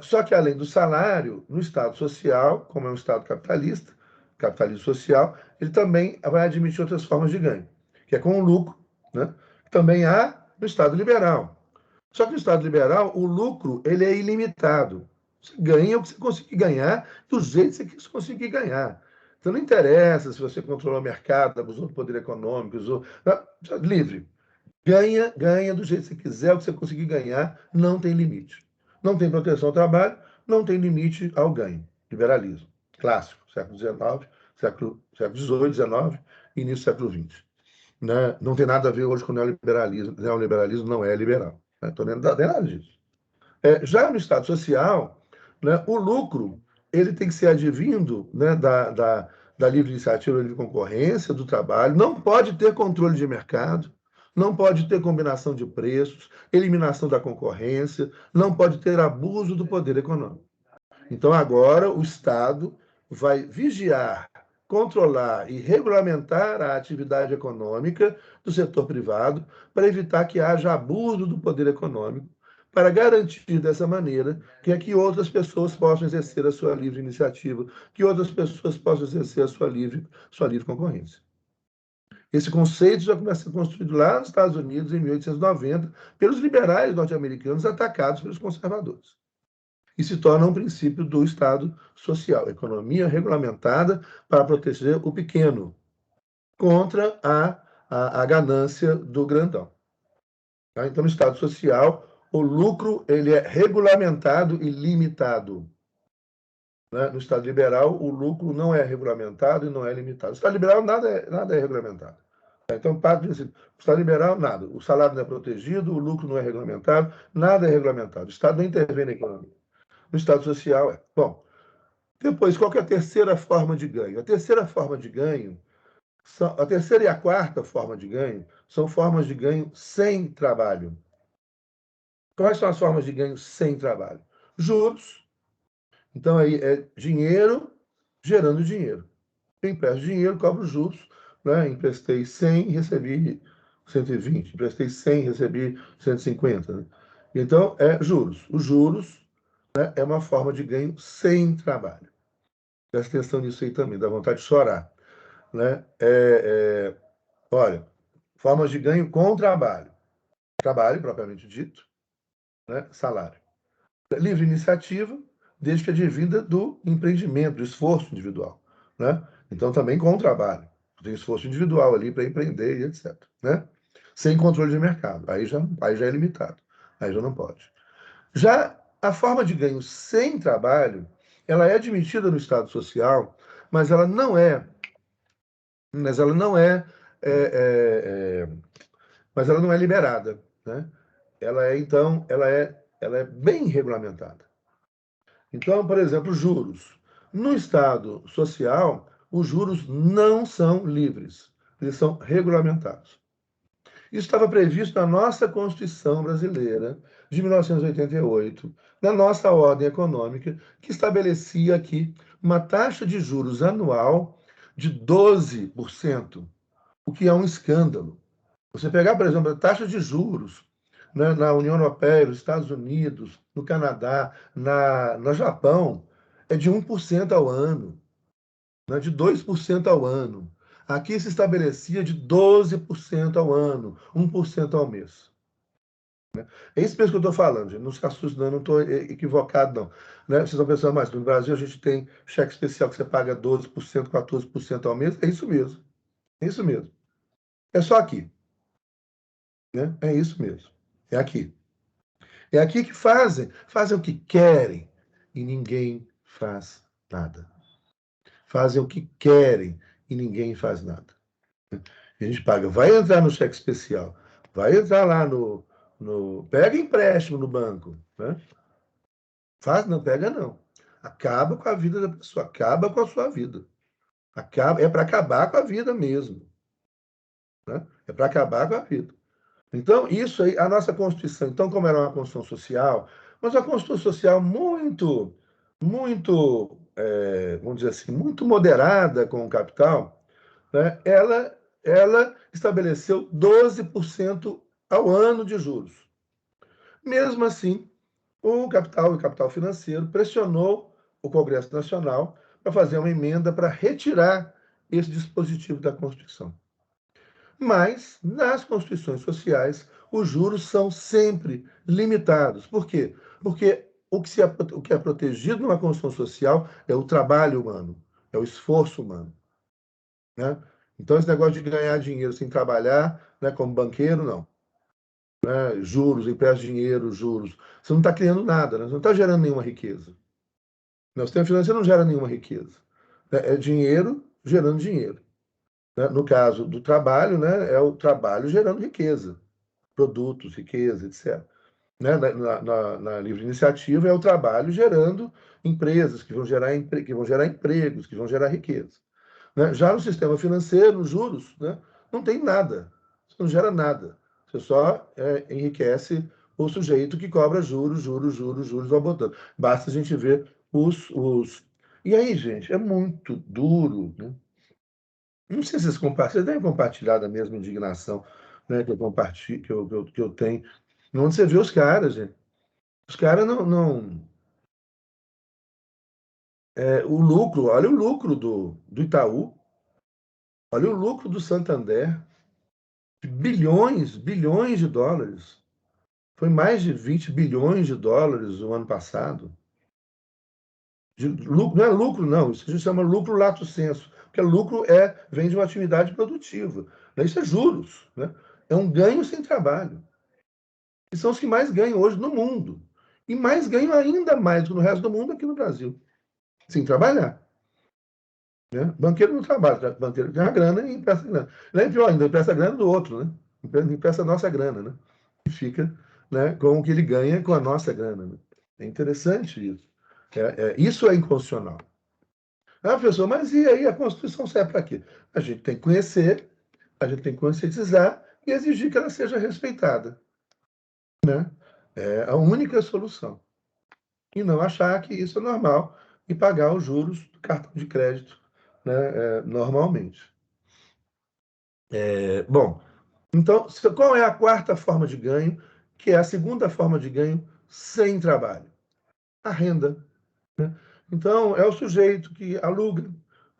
Speaker 1: Só que, além do salário, no Estado social, como é um Estado capitalista, capitalismo social, ele também vai admitir outras formas de ganho, que é com o lucro, né? Também há no Estado liberal. Só que no Estado liberal, o lucro ele é ilimitado. Você ganha o que você conseguir ganhar, do jeito que você conseguir ganhar. Então não interessa se você controlou o mercado, abusou do poder econômico, usou. Não, livre. Ganha do jeito que você quiser, o que você conseguir ganhar, não tem limite. Não tem proteção ao trabalho, não tem limite ao ganho. Liberalismo. Clássico, século XIX, século XVIII, XIX, início do século XX. Né? Não tem nada a ver hoje com o neoliberalismo. Neoliberalismo não é liberal. Não estou nem nada disso. Já no Estado social, né, o lucro ele tem que ser advindo, né, da livre iniciativa, da livre concorrência, do trabalho, não pode ter controle de mercado, não pode ter combinação de preços, eliminação da concorrência, não pode ter abuso do poder econômico. Então, agora, o Estado vai vigiar, controlar e regulamentar a atividade econômica do setor privado para evitar que haja abuso do poder econômico, para garantir dessa maneira que outras pessoas possam exercer a sua livre iniciativa, que outras pessoas possam exercer a sua livre concorrência. Esse conceito já começa a ser construído lá nos Estados Unidos, em 1890, pelos liberais norte-americanos atacados pelos conservadores. E se torna um princípio do Estado social, economia regulamentada para proteger o pequeno contra a ganância do grandão. Tá? Então, no Estado social, o lucro ele é regulamentado e limitado. Né? No Estado liberal, o lucro não é regulamentado e não é limitado. No Estado liberal, nada é regulamentado. Então, parte desse. O Estado liberal, nada. O salário não é protegido, o lucro não é regulamentado, nada é regulamentado. O Estado não intervém na economia. No Estado social, é. Bom, depois, qual que é a terceira forma de ganho? A terceira forma de ganho, a terceira e a quarta forma de ganho são formas de ganho sem trabalho. Quais são as formas de ganho sem trabalho? Juros. Então, aí é dinheiro gerando dinheiro. Eu empresto dinheiro, cobro juros. Né? Emprestei 100, recebi 120. Emprestei 100, recebi 150. Né? Então, é juros. Os juros, né, é uma forma de ganho sem trabalho. Presta atenção nisso aí também, dá vontade de chorar. Né? Olha, formas de ganho com trabalho. Trabalho, propriamente dito, né? Salário. Livre iniciativa, desde que advinda do empreendimento, do esforço individual. Né? Então, também com trabalho. Tem esforço individual ali para empreender e etc. Né? Sem controle de mercado. Aí já é limitado. Aí já não pode. Já a forma de ganho sem trabalho, ela é admitida no Estado social, mas ela não é, mas ela não é, é, é, é mas ela não é liberada, né? Ela é então, ela é bem regulamentada. Então, por exemplo, juros. No Estado social, os juros não são livres, eles são regulamentados. Isso estava previsto na nossa Constituição brasileira de 1988, na nossa ordem econômica, que estabelecia aqui uma taxa de juros anual de 12%. o que é um escândalo. Você pegar, por exemplo, a taxa de juros, né, na União Europeia, nos Estados Unidos, no Canadá, no Japão, é de 1% ao ano, né, de 2% ao ano. Aqui se estabelecia de 12% ao ano, 1% ao mês. É isso mesmo que eu estou falando, gente. Não se assuste, não estou equivocado, não. Né? Vocês estão pensando, mas no Brasil a gente tem cheque especial que você paga 12%, 14% ao mês. É isso mesmo. É isso mesmo. É só aqui. Né? É isso mesmo. É aqui. É aqui que fazem o que querem e ninguém faz nada. Fazem o que querem e ninguém faz nada. A gente paga, vai entrar no cheque especial, vai entrar lá pega empréstimo no banco, né? Faz, não pega não. Acaba com a vida da pessoa, acaba com a sua vida. É para acabar com a vida mesmo, né? É para acabar com a vida. Então, isso aí, a nossa Constituição, então, como era uma Constituição social, mas uma Constituição social muito, vamos dizer assim, muito moderada com o capital, né? Ela estabeleceu 12% ao ano de juros. Mesmo assim, o capital financeiro, pressionou o Congresso Nacional para fazer uma emenda para retirar esse dispositivo da Constituição. Mas, nas constituições sociais, os juros são sempre limitados. Por quê? Porque o que é protegido numa Constituição social é o trabalho humano, é o esforço humano. Né? Então, esse negócio de ganhar dinheiro sem trabalhar, né, como banqueiro, não. Né? Juros, empresta dinheiro, juros. Você não está criando nada, né? Você não está gerando nenhuma riqueza. O sistema financeiro não gera nenhuma riqueza. É dinheiro gerando dinheiro. Né? No caso do trabalho, né, é o trabalho gerando riqueza, produtos, riqueza, etc. Né? Na livre iniciativa é o trabalho gerando empresas que vão gerar empregos, que vão gerar riqueza. Né? Já no sistema financeiro, nos juros, né, não tem nada. Você não gera nada. Você só enriquece o sujeito que cobra juros, juros, juros, juros, vai botando. Basta a gente ver os... E aí, gente, é muito duro, né? Não sei se vocês devem compartilhar da mesma indignação, né, que eu compartilho, que eu tenho. Onde você vê os caras, gente. Os caras o lucro, olha o lucro do Itaú, olha o lucro do Santander, de bilhões, bilhões de dólares. Foi mais de 20 bilhões de dólares o ano passado. Lucro, não é lucro, não. Isso a gente chama lucro lato sensu. Porque lucro vem de uma atividade produtiva. Né? Isso é juros. Né? É um ganho sem trabalho. E são os que mais ganham hoje no mundo. E mais ganham ainda mais do que no resto do mundo aqui no Brasil. Sem trabalhar. Né? Banqueiro não trabalha, banqueiro ganha grana e empresta grana. Nem pior ainda, empresta grana do outro, né? Empresta a nossa grana, né? E fica, né, com o que ele ganha com a nossa grana. Né? É interessante isso. Isso é inconstitucional. Ah, professor, mas e aí a Constituição serve para quê? A gente tem que conhecer, a gente tem que conscientizar e exigir que ela seja respeitada. Né? É a única solução. E não achar que isso é normal e pagar os juros do cartão de crédito, né, normalmente. Bom, então, qual é a quarta forma de ganho, que é a segunda forma de ganho sem trabalho? A renda. Né? Então, é o sujeito que aluga,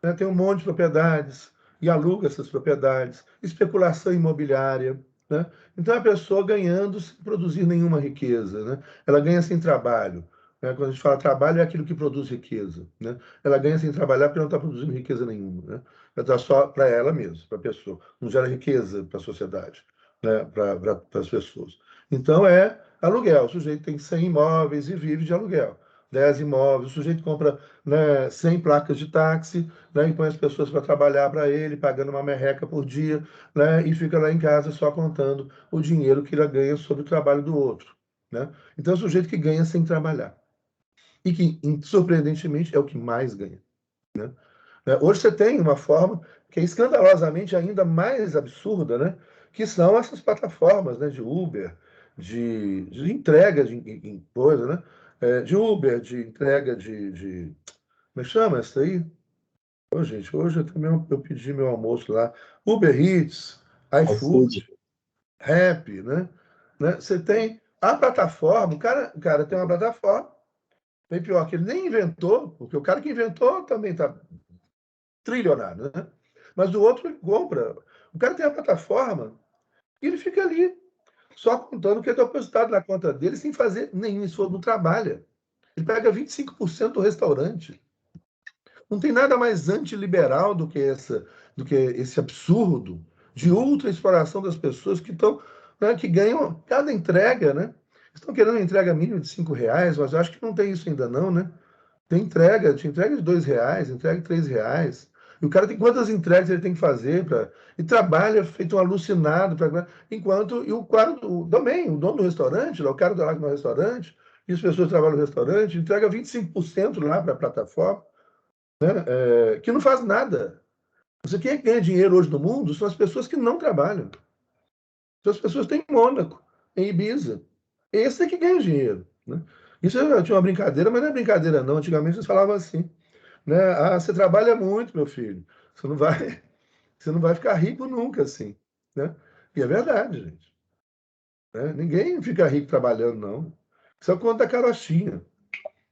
Speaker 1: né, tem um monte de propriedades e aluga essas propriedades, especulação imobiliária. Né? Então, é a pessoa ganhando sem produzir nenhuma riqueza. Né? Ela ganha sem trabalho. Né? Quando a gente fala trabalho, é aquilo que produz riqueza. Né? Ela ganha sem trabalhar porque não está produzindo riqueza nenhuma. Né? Ela está só para ela mesma, para a pessoa. Não gera riqueza para a sociedade, né? Para as pessoas. Então, é aluguel. O sujeito tem 100 imóveis e vive de aluguel. 10 imóveis, o sujeito compra, né, 100 placas de táxi, né, e põe as pessoas para trabalhar para ele, pagando uma merreca por dia, né, e fica lá em casa só contando o dinheiro que ele ganha sobre o trabalho do outro. Né? Então é o sujeito que ganha sem trabalhar. E que, surpreendentemente, é o que mais ganha. Né? Hoje você tem uma forma que é escandalosamente ainda mais absurda, né, que são essas plataformas, né, de Uber, de entrega de coisa, né? De Uber, de entrega como é que chama isso aí? Ô, gente, hoje eu pedi meu almoço lá. Uber Eats,
Speaker 3: iFood.
Speaker 1: iFood, Rappi, né? Você tem a plataforma, o cara tem uma plataforma, bem pior que ele nem inventou, porque o cara que inventou também está trilionário, né? Mas o outro ele compra. O cara tem a plataforma e ele fica ali, só contando o que é depositado na conta dele, sem fazer nenhum esforço, não trabalha. Ele pega 25% do restaurante. Não tem nada mais antiliberal do que esse absurdo de ultra exploração das pessoas que estão, né, que ganham cada entrega, né? Estão querendo uma entrega mínima de R$ 5, mas eu acho que não tem isso ainda não, né? Tem entrega, te entrega de R$ 2, entrega de R$ 3. E o cara tem quantas entregas ele tem que fazer para e trabalha feito um alucinado para enquanto e o quadro também, o dono do restaurante, lá, o cara lá no restaurante, e as pessoas que trabalham no restaurante, entrega 25% lá para a plataforma, que não faz nada. Você quem é que ganha dinheiro hoje no mundo são as pessoas que não trabalham. São as pessoas que têm em Mônaco, em Ibiza. Esse é que ganha dinheiro, né? Isso eu tinha uma brincadeira, mas não é brincadeira não. Antigamente eles falavam assim, né? Ah, você trabalha muito, meu filho. Você não vai, você não vai ficar rico nunca assim, né? E é verdade, gente. Né? Ninguém fica rico trabalhando, não. Isso é o conto da carochinha.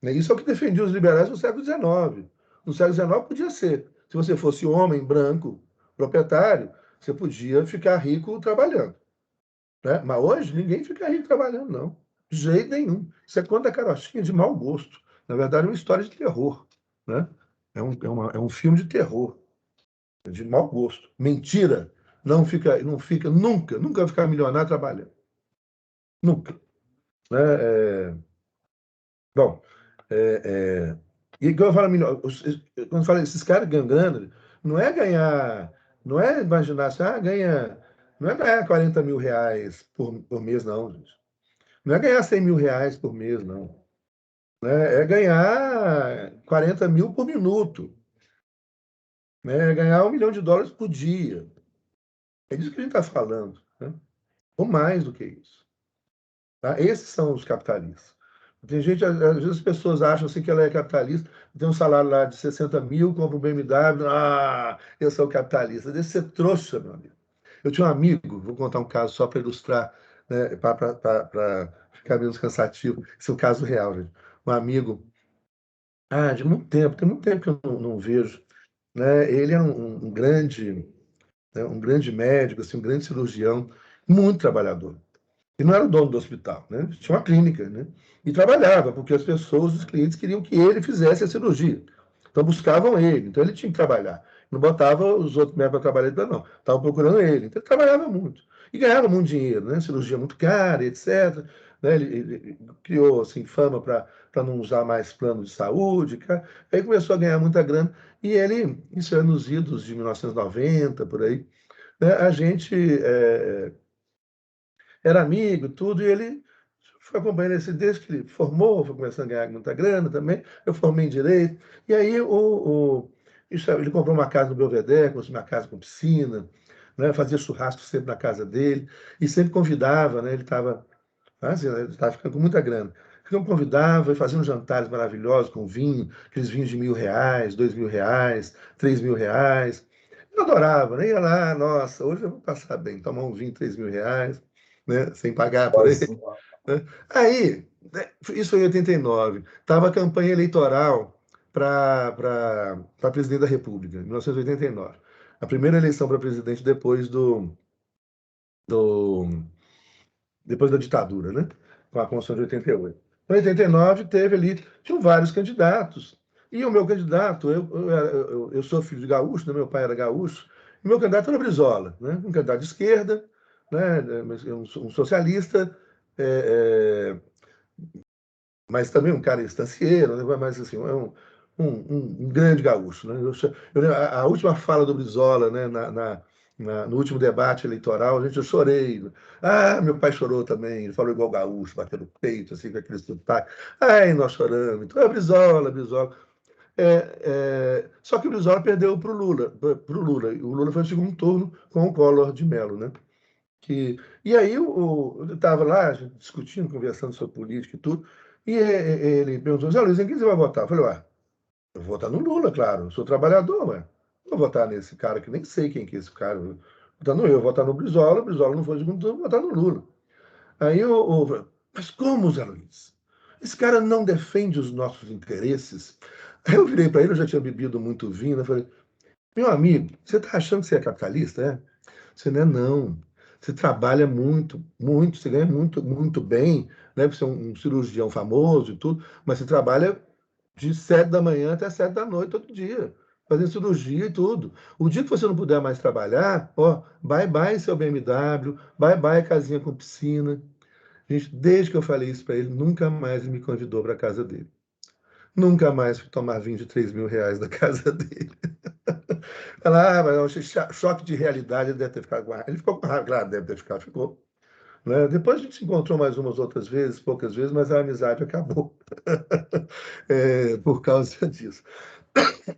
Speaker 1: Né? Isso é o que defendia os liberais no século XIX. No século XIX podia ser. Se você fosse homem, branco, proprietário, você podia ficar rico trabalhando. Né? Mas hoje ninguém fica rico trabalhando, não. De jeito nenhum. Isso é conta da carochinha de mau gosto. Na verdade, é uma história de terror. Né? É um filme de terror, de mau gosto. Mentira. Não fica, nunca vai ficar milionário trabalhando. Nunca. Né? Bom, e quando eu falo quando eu falo esses caras ganham grana, não é ganhar, não é imaginar assim, não é ganhar R$ 40.000 por mês, não, gente. Não é ganhar R$ 100.000 por mês, não. Né? É ganhar 40 mil por minuto. Né? É ganhar US$ 1 milhão por dia. É disso que a gente está falando. Né? Ou mais do que isso. Tá? Esses são os capitalistas. Tem gente, às vezes as pessoas acham assim que ela é capitalista, tem um salário lá de 60 mil, compra um BMW, eu sou capitalista. Deve ser trouxa, meu amigo. Eu tinha um amigo, vou contar um caso só para ilustrar, né, para ficar menos cansativo. Esse é um caso real, gente. Um amigo, de muito tempo, tem muito tempo que eu não vejo. Né? Ele é um grande médico, assim, um grande cirurgião, muito trabalhador. E não era o dono do hospital, né? Tinha uma clínica, né? E trabalhava, porque as pessoas, os clientes, queriam que ele fizesse a cirurgia. Então buscavam ele, então ele tinha que trabalhar. Não botava os outros médicos para trabalhar, não. Estavam procurando ele. Então ele trabalhava muito. E ganhava muito dinheiro, né? Cirurgia muito cara, etc. Né? Ele criou assim, fama para não usar mais plano de saúde. Cara. Aí começou a ganhar muita grana. E ele, isso é nos idos de 1990, por aí, né? A gente era amigo, tudo, e ele foi acompanhando esse desde que ele formou, foi começando a ganhar muita grana também. Eu formei em Direito, e aí ele comprou uma casa no Belvedere, construiu uma casa com piscina, né, fazia churrasco sempre na casa dele, e sempre convidava, né, ele estava ficando com muita grana. Então convidava e fazia uns jantares maravilhosos com vinho, aqueles vinhos de R$ 1.000, R$ 2.000, R$ 3.000. Eu adorava, né? Ia lá, nossa, hoje eu vou passar bem, tomar um vinho de R$ 3.000, né? Sem pagar por ele.
Speaker 3: Sozinho.
Speaker 1: Né? Aí, né, isso foi em 89, estava a campanha eleitoral para presidente da República, em 1989. A primeira eleição para presidente do, depois da ditadura, né? Com a Constituição de 88. Em 89 teve ali, tinham vários candidatos. E o meu candidato, eu sou filho de gaúcho, né? Meu pai era gaúcho, e meu candidato era Brizola, né? Um candidato de esquerda, né? Um socialista, é, mas também um cara estancieiro, né? Mas assim, um grande gaúcho. Né? A última fala do Brizola, né? No último debate eleitoral, gente, eu chorei. Meu pai chorou também, ele falou igual gaúcho, batendo no peito, assim, com aquele sotaque. Ai, nós choramos. Então é Brizola, Brizola. Só que o Brizola perdeu para o Lula, e o Lula foi no segundo turno com o Collor de Mello, né? E aí eu estava lá, a gente discutindo, conversando sobre política e tudo, e ele perguntou, Zé Luiz, em quem você vai votar? Eu falei, eu vou votar no Lula, claro, eu sou trabalhador, ué. vou votar nesse cara que nem sei quem que é esse cara. Vou votar no eu, vou votar no Brizola, o Brizola não foi segundo turno, vou votar no Lula. Aí mas como, Zé Luiz? Esse cara não defende os nossos interesses? Aí eu virei para ele, eu já tinha bebido muito vinho, eu falei, meu amigo, você está achando que você é capitalista, é? Você não é, não. Você trabalha muito, muito, você ganha muito, muito bem, né? Você é um cirurgião famoso e tudo, mas você trabalha de 7 da manhã até 7 da noite todo dia, fazendo cirurgia e tudo. O dia que você não puder mais trabalhar, ó, bye bye seu BMW, bye bye casinha com piscina. Gente, desde que eu falei isso para ele, nunca mais ele me convidou para a casa dele. Nunca mais fui tomar vinho de R$ 3.000 da casa dele. Ela, mas é um choque de realidade, ele deve ter ficado com raiva. Ele ficou com raiva, claro, deve ter ficado, ficou. Né? Depois a gente se encontrou mais umas outras vezes, poucas vezes, mas a amizade acabou por causa disso.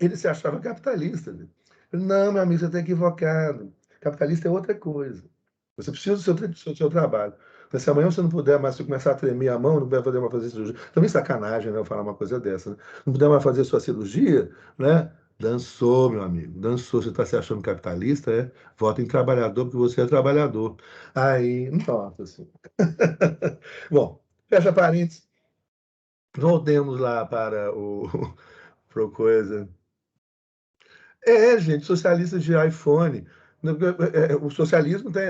Speaker 1: Ele se achava capitalista. Né? Não, meu amigo, você está equivocado. Capitalista é outra coisa. Você precisa do seu trabalho. Mas se amanhã você não puder mais, se começar a tremer a mão, não puder poder mais fazer cirurgia. Também sacanagem, né? Eu falar uma coisa dessa. Né? Não puder mais fazer sua cirurgia, né? Dançou, meu amigo. Dançou. Você está se achando capitalista, é? Vota em trabalhador, porque você é trabalhador. Aí, nossa, assim. Bom, fecha parênteses. Voltemos lá para o pro coisa. Gente, socialistas de iPhone. O socialismo tem,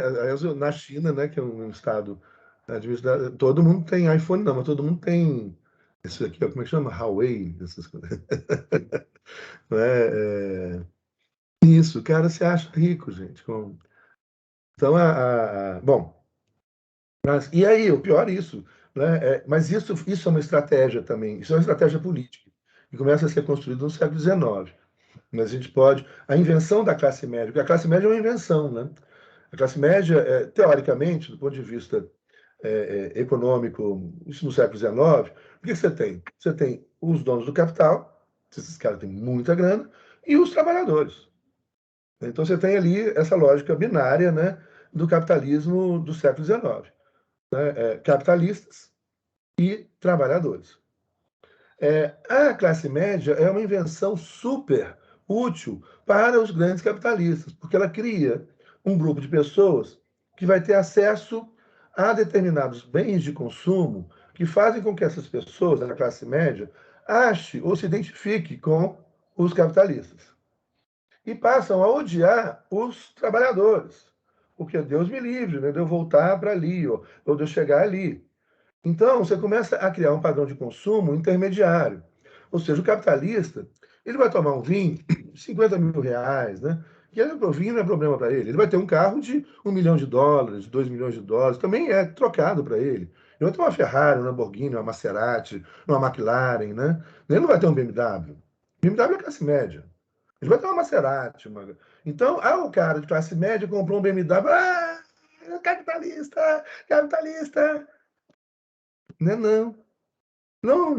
Speaker 1: na China, né, que é um estado administrado, todo mundo tem iPhone, não, mas todo mundo tem isso aqui, ó, como é que chama? Huawei, essas coisas. Não isso, o cara se acha rico, gente. Então, bom, e aí, o pior é isso, né? Mas isso é uma estratégia também, isso é uma estratégia política, que começa a ser construída no século XIX. Mas a gente pode. A invenção da classe média, porque a classe média é uma invenção, né? A classe média, teoricamente, do ponto de vista econômico, isso no século XIX, o que você tem? Você tem os donos do capital, esses caras têm muita grana, e os trabalhadores. Então você tem ali essa lógica binária, né, do capitalismo do século XIX. Né? Capitalistas e trabalhadores. A classe média é uma invenção super útil para os grandes capitalistas, porque ela cria um grupo de pessoas que vai ter acesso a determinados bens de consumo que fazem com que essas pessoas, da classe média, ache ou se identifique com os capitalistas. E passam a odiar os trabalhadores. Porque Deus me livre, né, de eu voltar para ali, ou de eu chegar ali. Então, você começa a criar um padrão de consumo intermediário. Ou seja, o capitalista, ele vai tomar um vinho de R$ 50.000, né? E o vinho não é problema para ele. Ele vai ter um carro de US$ 1 milhão, US$ 2 milhões, também é trocado para ele. Ele vai ter uma Ferrari, uma Lamborghini, uma Maserati, uma McLaren, né? Ele não vai ter um BMW. BMW é classe média. Ele vai ter uma Maserati. Então, o cara de classe média comprou um BMW. Capitalista, capitalista. Né? Não. Não,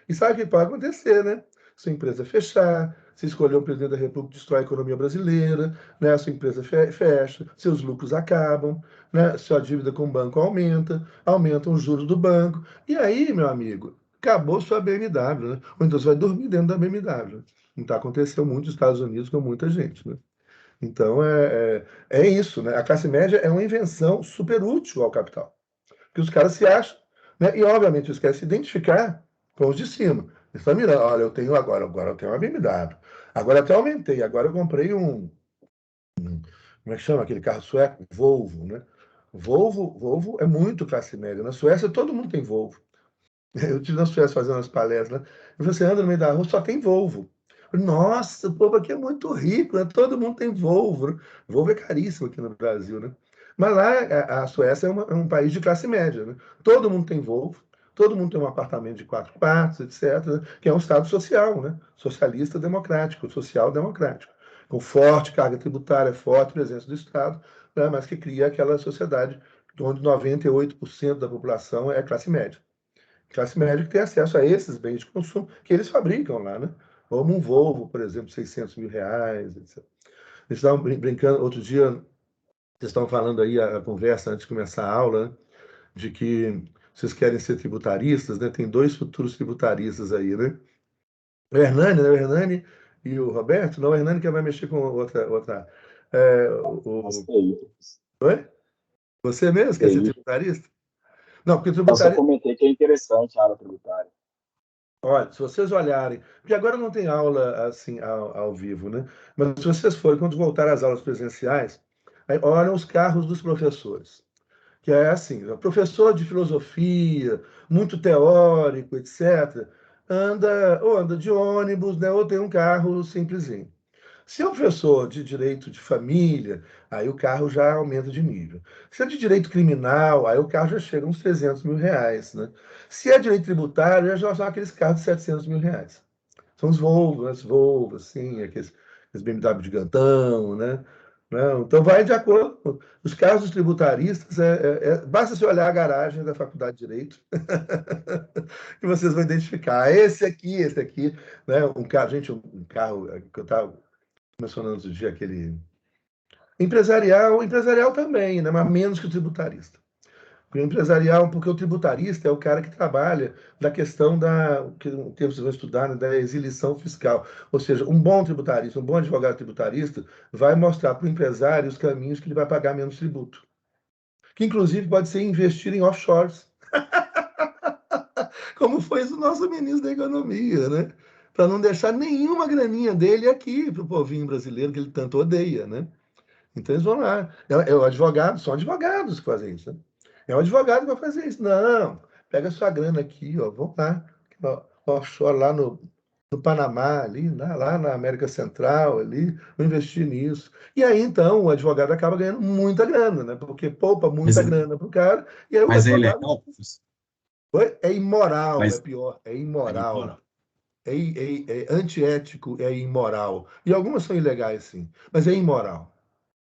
Speaker 1: e sabe o que pode acontecer, né? Sua empresa fechar, se escolher o presidente da República, destrói a economia brasileira, né? A sua empresa fecha, seus lucros acabam, né? Sua dívida com o banco aumenta, aumentam os juros do banco. E aí, meu amigo, acabou sua BMW, né? Ou então você vai dormir dentro da BMW. Né? Então aconteceu muito nos Estados Unidos com muita gente, né? Então é isso, né? A classe média é uma invenção super útil ao capital que os caras se acham, né? E obviamente eles querem se identificar com os de cima. Eles estão mirando, olha, eu tenho agora eu tenho uma BMW. Agora até aumentei, agora eu comprei como é que chama aquele carro sueco? Volvo, né? Volvo é muito classe média. Na Suécia todo mundo tem Volvo. Eu estive na Suécia fazendo umas palestras, né? E você anda no meio da rua, só tem Volvo. Nossa, o povo aqui é muito rico, né? Todo mundo tem Volvo. Né? Volvo é caríssimo aqui no Brasil, né? Mas lá a Suécia é um país de classe média, né? Todo mundo tem Volvo, todo mundo tem um apartamento de 4 quartos, etc., que é um Estado social, né? Socialista democrático, social democrático, com forte carga tributária, forte presença do Estado, né? Mas que cria aquela sociedade onde 98% da população é classe média. Classe média que tem acesso a esses bens de consumo que eles fabricam lá, né? Como um Volvo, por exemplo, R$ 600.000, etc. Eles estavam brincando, outro dia, vocês estavam falando aí, a conversa antes de começar a aula, né? De que vocês querem ser tributaristas, né? Tem dois futuros tributaristas aí, né? O Hernani, né? O Hernani e o Roberto? Não, o Hernani que vai mexer com outra.
Speaker 3: Mas TI.
Speaker 1: Oi? Você mesmo quer ser
Speaker 3: TI.
Speaker 1: tributarista? Não, porque
Speaker 3: Eu só
Speaker 1: tributarista.
Speaker 3: comentei que é interessante a área tributária.
Speaker 1: Olha, se vocês olharem, porque agora não tem aula assim ao vivo, né? Mas se vocês forem, quando voltar às aulas presenciais, aí olham os carros dos professores, que é assim, o professor de filosofia, muito teórico, etc., anda de ônibus, né? Ou tem um carro simplesinho. Se é um professor de direito de família, aí o carro já aumenta de nível. Se é de direito criminal, aí o carro já chega a uns 300 mil reais, né? Se é direito tributário, já são aqueles carros de 700 mil reais. São os Volvo, as Volvo, assim, aqueles BMW gigantão, né? Não, então vai de acordo. Os carros dos tributaristas, basta você olhar a garagem da Faculdade de Direito que vocês vão identificar. Esse aqui, né? Um carro, gente, um carro que eu estava mencionando outro dia, aquele empresarial também, né? Mas menos que o tributarista. O empresarial, porque o tributarista é o cara que trabalha na questão que o termo vocês vão estudar, né, da exilição fiscal. Ou seja, um bom tributarista, um bom advogado tributarista, vai mostrar para o empresário os caminhos que ele vai pagar menos tributo. Que, inclusive, pode ser investir em offshores. Como foi o nosso ministro da Economia, né? Para não deixar nenhuma graninha dele aqui para o povinho brasileiro que ele tanto odeia, né? Então eles vão lá. É o advogado, são advogados que fazem isso, né? É um advogado que vai fazer isso. Não, pega sua grana aqui, ó, vamos lá, offshore lá no Panamá, ali, lá na América Central, ali, vou investir nisso. E aí, então, o advogado acaba ganhando muita grana, né? Porque poupa
Speaker 2: Mas,
Speaker 1: muita grana para o cara, e aí o
Speaker 2: mas é
Speaker 1: advogado.
Speaker 2: ilegal, professor?
Speaker 1: É imoral, é
Speaker 2: Mas
Speaker 1: pior, é
Speaker 2: aí,
Speaker 1: imoral.
Speaker 2: moral.
Speaker 1: É antiético, é imoral. E algumas são ilegais, sim, mas é imoral.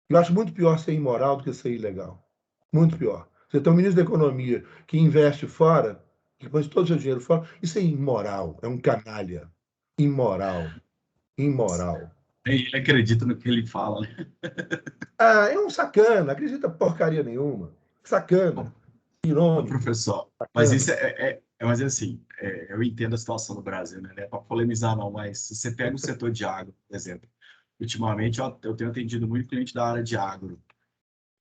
Speaker 1: Eu acho muito pior ser imoral do que ser ilegal. Muito pior. Você tem um ministro da Economia que investe fora, que põe todo o seu dinheiro fora, isso é imoral, é um canalha. Imoral. Imoral.
Speaker 2: Ele acredita no que ele fala, né?
Speaker 1: Ah, é um sacana, acredita porcaria nenhuma. Sacana,
Speaker 2: Ô,
Speaker 1: irônico,
Speaker 2: professor, mas
Speaker 1: sacana.
Speaker 2: isso mas assim, eu entendo a situação do Brasil, né? Não é para polemizar, não, mas se você pega o setor de agro, por exemplo, ultimamente eu tenho atendido muito cliente da área de agro.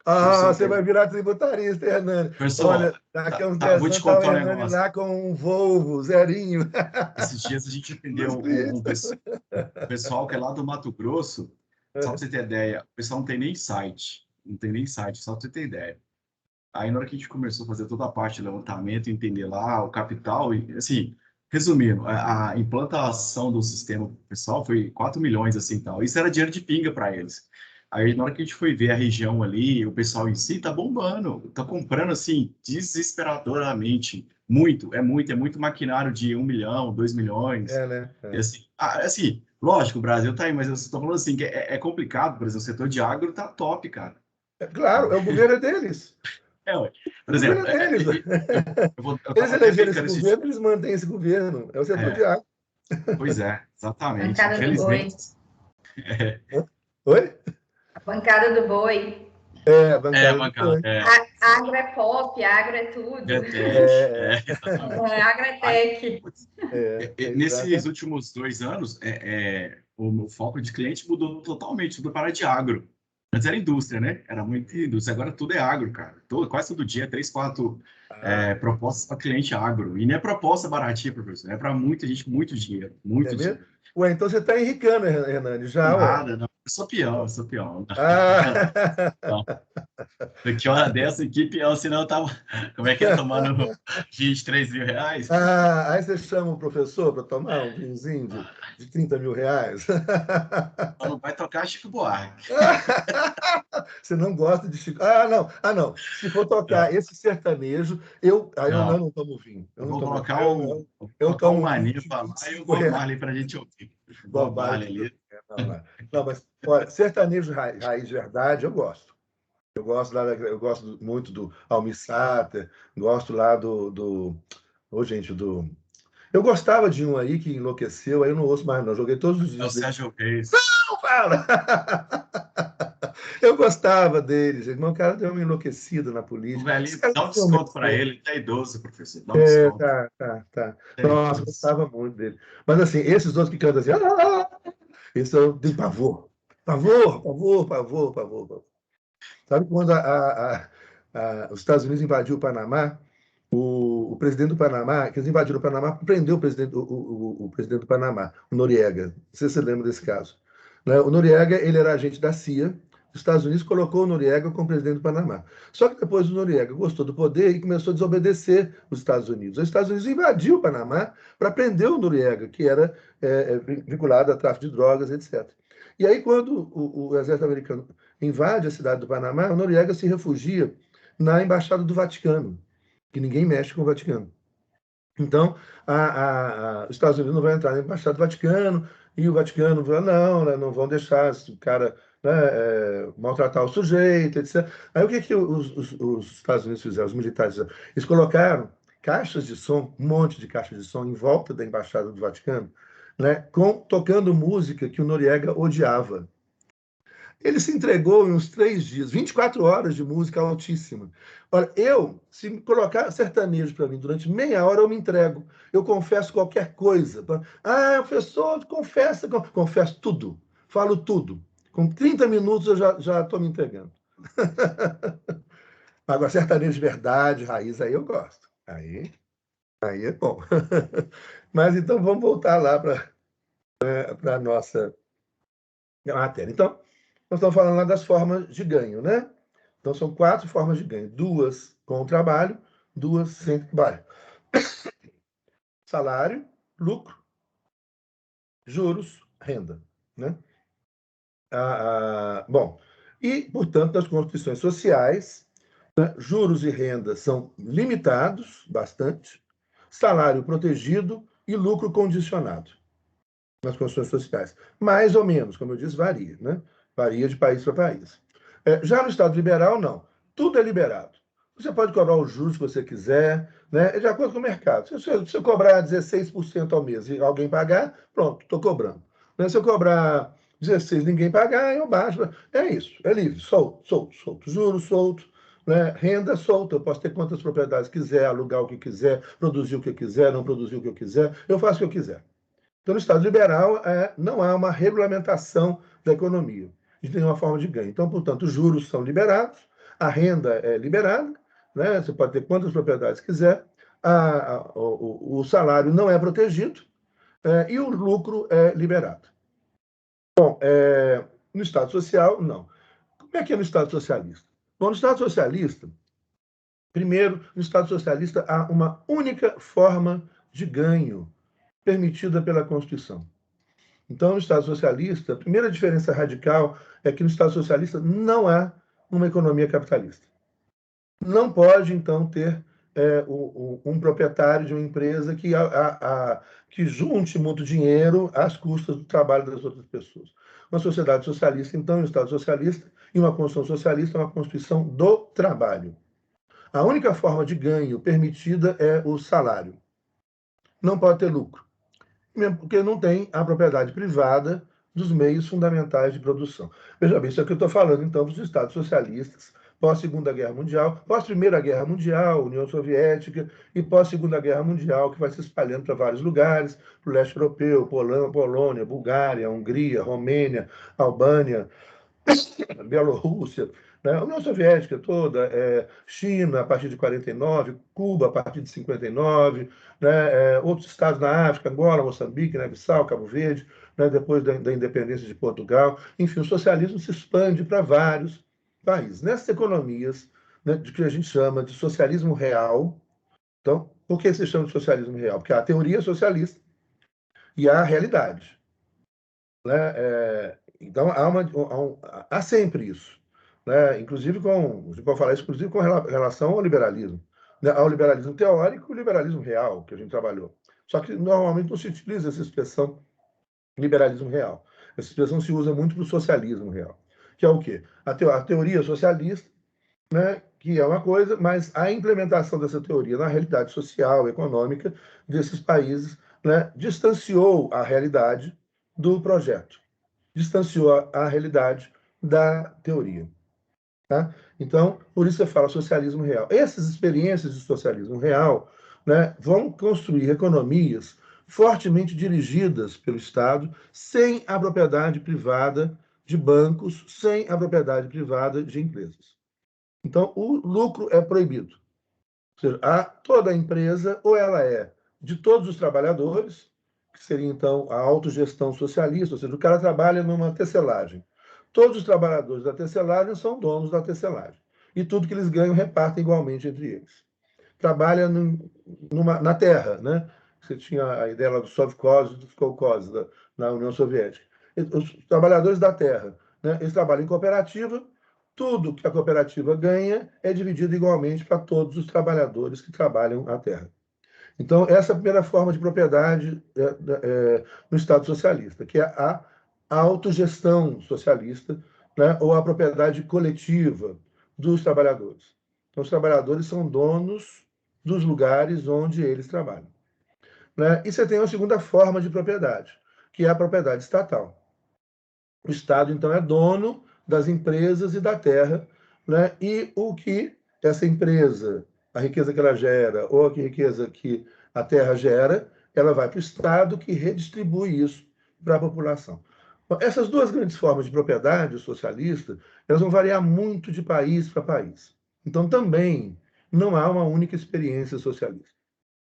Speaker 1: Ah,
Speaker 2: Professor,
Speaker 1: você vai virar tributarista, Hernani.
Speaker 2: professor,
Speaker 1: Olha, daqui a uns
Speaker 2: tá,
Speaker 1: 10
Speaker 2: vou
Speaker 1: anos
Speaker 2: te
Speaker 1: está o
Speaker 2: contar um
Speaker 1: Hernani
Speaker 2: negócio.
Speaker 1: lá com um Volvo, zerinho.
Speaker 2: Esses dias a gente
Speaker 1: Dos
Speaker 2: atendeu
Speaker 1: clientes.
Speaker 2: o pessoal que é lá do Mato Grosso, só para você ter ideia, o pessoal não tem nem site, só para você ter ideia. Aí, na hora que a gente começou a fazer toda a parte do levantamento, entender lá o capital, e assim, resumindo, a implantação do sistema pessoal foi 4 milhões, assim, tal. Isso era dinheiro de pinga para eles. Aí, na hora que a gente foi ver a região ali, o pessoal em si tá bombando, tá comprando, assim, desesperadoramente. É muito maquinário de 1 milhão, 2 milhões.
Speaker 1: É, né?
Speaker 2: E
Speaker 1: É.
Speaker 2: assim, lógico, o Brasil tá aí, mas eu estou falando assim, que é complicado, por exemplo, o setor de agro tá top, cara.
Speaker 1: É claro, o governo é deles.
Speaker 2: Ué. Por
Speaker 1: O governo
Speaker 2: exemplo,
Speaker 1: é deles.
Speaker 2: eu
Speaker 1: Eles
Speaker 2: tava até
Speaker 1: elegeram esse
Speaker 2: brincando
Speaker 1: governo, eles mantêm esse governo. É o setor de
Speaker 2: é,
Speaker 1: água.
Speaker 2: pois é, exatamente.
Speaker 4: Bancada do boi.
Speaker 2: Infelizmente, é,
Speaker 1: Oi?
Speaker 4: Bancada do boi.
Speaker 1: É, a bancada do
Speaker 2: bancada,
Speaker 1: boi.
Speaker 4: Agro é pop, agro é tudo.
Speaker 2: tech, exatamente.
Speaker 4: Agro é
Speaker 2: Aí,
Speaker 4: tech.
Speaker 2: putz, nesses
Speaker 1: Exatamente.
Speaker 2: últimos 2 anos, o meu foco de cliente mudou totalmente, tudo para de agro. Antes era indústria, né? Era muito indústria, agora tudo é agro, cara. Quase todo dia, 3, 4
Speaker 1: Ah,
Speaker 2: propostas para cliente agro. E não é proposta baratinha, professor, é para muita gente com muito dinheiro,
Speaker 1: é
Speaker 2: muito
Speaker 1: mesmo?
Speaker 2: dinheiro.
Speaker 1: Ué, então você está enricando, Hernani, já, ué.
Speaker 2: Nada, não. Eu sou peão.
Speaker 1: Ah,
Speaker 2: Não. Daqui uma hora dessa aqui, peão, senão eu tava, como é que é, tomando 23 mil reais?
Speaker 1: aí você chama o professor para tomar um vinhozinho de 30 mil reais.
Speaker 2: Só não vai tocar Chico Buarque.
Speaker 1: Você não gosta de Chico. Ah, não. Ah, não. Se for tocar
Speaker 2: Não,
Speaker 1: esse sertanejo, aí eu
Speaker 2: não.
Speaker 1: não tomo vinho. Eu
Speaker 2: Eu
Speaker 1: não
Speaker 2: vou
Speaker 1: tomo vinho.
Speaker 2: colocar
Speaker 1: Eu
Speaker 2: um
Speaker 1: tomo um vinho
Speaker 2: maninho
Speaker 1: de
Speaker 2: para lá e o
Speaker 1: 25
Speaker 2: Bob
Speaker 1: reais.
Speaker 2: Marley para a gente ouvir. O Bob
Speaker 1: Bob Marley,
Speaker 2: Marley ali.
Speaker 1: não, não. Não, mas olha, sertanejo raiz de verdade, eu gosto. Eu gosto muito do Almir Sater, gosto lá Ô, gente, Eu gostava de um aí que enlouqueceu, aí eu não ouço mais, não. Joguei todos os
Speaker 2: É o
Speaker 1: discos dele.
Speaker 2: Sérgio Reis.
Speaker 1: Não fala! Eu gostava dele, gente, mas o cara deu uma enlouquecida na
Speaker 2: O
Speaker 1: política. Esse
Speaker 2: velhinho,
Speaker 1: cara
Speaker 2: dá um
Speaker 1: não foi
Speaker 2: desconto para ele. Ele tá idoso, professor. Dá um
Speaker 1: É,
Speaker 2: desconto.
Speaker 1: tá.
Speaker 2: Tá
Speaker 1: Nossa, eu
Speaker 2: idoso.
Speaker 1: gostava muito dele. Mas assim, esses outros que cantam assim. Esse eu tenho pavor. Pavor, pavor, pavor, pavor, pavor. Sabe quando os Estados Unidos invadiu o Panamá? O presidente do Panamá, que eles invadiram o Panamá, prendeu o presidente do Panamá, o Noriega. Não sei se você lembra desse caso. Né? O Noriega, ele era agente da CIA, os Estados Unidos colocou o Noriega como presidente do Panamá. Só que depois o Noriega gostou do poder e começou a desobedecer os Estados Unidos. Os Estados Unidos invadiu o Panamá para prender o Noriega, que era vinculado a tráfico de drogas, etc. E aí, quando o exército americano invade a cidade do Panamá, o Noriega se refugia na Embaixada do Vaticano, que ninguém mexe com o Vaticano. Então, os Estados Unidos não vão entrar na Embaixada do Vaticano, e o Vaticano fala, não, né, não vão deixar o cara, né, maltratar o sujeito, etc. Aí o que os Estados Unidos fizeram, os militares fizeram? Eles colocaram caixas de som, um monte de caixas de som em volta da Embaixada do Vaticano, né, tocando música que o Noriega odiava. Ele se entregou em uns 3 dias, 24 horas de música altíssima. Olha, se me colocar sertanejo para mim durante meia hora, eu me entrego. Eu confesso qualquer coisa. Professor, confesso tudo. Falo tudo. Com 30 minutos eu já estou me entregando. Agora, sertanejo de verdade, raiz, aí eu gosto. Aí é bom. Mas então vamos voltar lá para a nossa matéria. Então, nós estamos falando lá das formas de ganho, né? Então, são 4 formas de ganho. 2 com o trabalho, 2 sem trabalho. Salário, lucro, juros, renda, né? Bom, e, portanto, nas constituições sociais, né, juros e renda são limitados bastante, salário protegido e lucro condicionado nas constituições sociais. Mais ou menos, como eu disse, varia, né? Varia de país para país. Já no Estado liberal, não. Tudo é liberado. Você pode cobrar os juros que você quiser, né? De acordo com o mercado. Se eu cobrar 16% ao mês e alguém pagar, pronto, estou cobrando. Se eu cobrar 16% e ninguém pagar, eu baixo. É isso, é livre, solto. Juros solto, né? Renda solta. Eu posso ter quantas propriedades quiser, alugar o que quiser, produzir o que quiser, não produzir o que eu quiser. Eu faço o que eu quiser. Então, no Estado liberal, não há uma regulamentação da economia de nenhuma forma de ganho. Então, portanto, os juros são liberados, a renda é liberada, né? Você pode ter quantas propriedades quiser, o salário não é protegido e o lucro é liberado. Bom, no Estado social, não. Como é que é no Estado socialista? Bom, no Estado socialista, primeiro, no Estado socialista há uma única forma de ganho permitida pela Constituição. Então, no Estado socialista, a primeira diferença radical é que no Estado socialista não há uma economia capitalista. Não pode, então, ter um proprietário de uma empresa que junte muito dinheiro às custas do trabalho das outras pessoas. Uma sociedade socialista, então, um Estado socialista e uma Constituição socialista é uma Constituição do trabalho. A única forma de ganho permitida é o salário. Não pode ter lucro, mesmo porque não tem a propriedade privada dos meios fundamentais de produção. Veja bem, isso aqui eu estou falando, então, dos Estados socialistas, pós-Segunda Guerra Mundial, pós-Primeira Guerra Mundial, União Soviética, e pós-Segunda Guerra Mundial, que vai se espalhando para vários lugares, para o leste europeu, Polônia, Bulgária, Hungria, Romênia, Albânia, Bielorrússia, né? A União Soviética toda, China a partir de 49, Cuba a partir de 59, né? Outros estados na África, Angola, Moçambique, né? Bissau, Cabo Verde, né? Depois da independência de Portugal. Enfim, o socialismo se expande para vários países. Nessas economias, né, de que a gente chama de socialismo real. Então, por que se chama de socialismo real? Porque há a teoria socialista e há a realidade. Né? Então, há sempre isso. Né? Inclusive você pode falar isso, inclusive com relação ao liberalismo. Né? Ao liberalismo teórico e o liberalismo real, que a gente trabalhou. Só que, normalmente, não se utiliza essa expressão liberalismo real. Essa expressão se usa muito para o socialismo real. Que é o quê? A teoria socialista, né, que é uma coisa, mas a implementação dessa teoria na realidade social, econômica desses países, né, distanciou a realidade do projeto, distanciou a realidade da teoria. Tá? Então, por isso eu falo socialismo real. Essas experiências de socialismo real, né, vão construir economias fortemente dirigidas pelo Estado, sem a propriedade privada de bancos, sem a propriedade privada de empresas. Então, o lucro é proibido. Ou seja, toda a empresa, ou ela é de todos os trabalhadores, que seria, então, a autogestão socialista, ou seja, o cara trabalha numa tecelagem. Todos os trabalhadores da tecelagem são donos da tecelagem. E tudo que eles ganham repartem igualmente entre eles. Trabalha na terra, né? Você tinha a ideia lá do sovkhoz e do kolkhoz na União Soviética. Os trabalhadores da terra, né? Eles trabalham em cooperativa, tudo que a cooperativa ganha é dividido igualmente para todos os trabalhadores que trabalham na terra. Então, essa é a primeira forma de propriedade no Estado socialista, que é a autogestão socialista, né? Ou a propriedade coletiva dos trabalhadores. Então, os trabalhadores são donos dos lugares onde eles trabalham, né? E você tem a segunda forma de propriedade, que é a propriedade estatal. O Estado, então, é dono das empresas e da terra, né? E o que essa empresa, a riqueza que ela gera, ou a riqueza que a terra gera, ela vai para o Estado, que redistribui isso para a população. Bom, essas duas grandes formas de propriedade socialista, elas vão variar muito de país para país. Então, também não há uma única experiência socialista.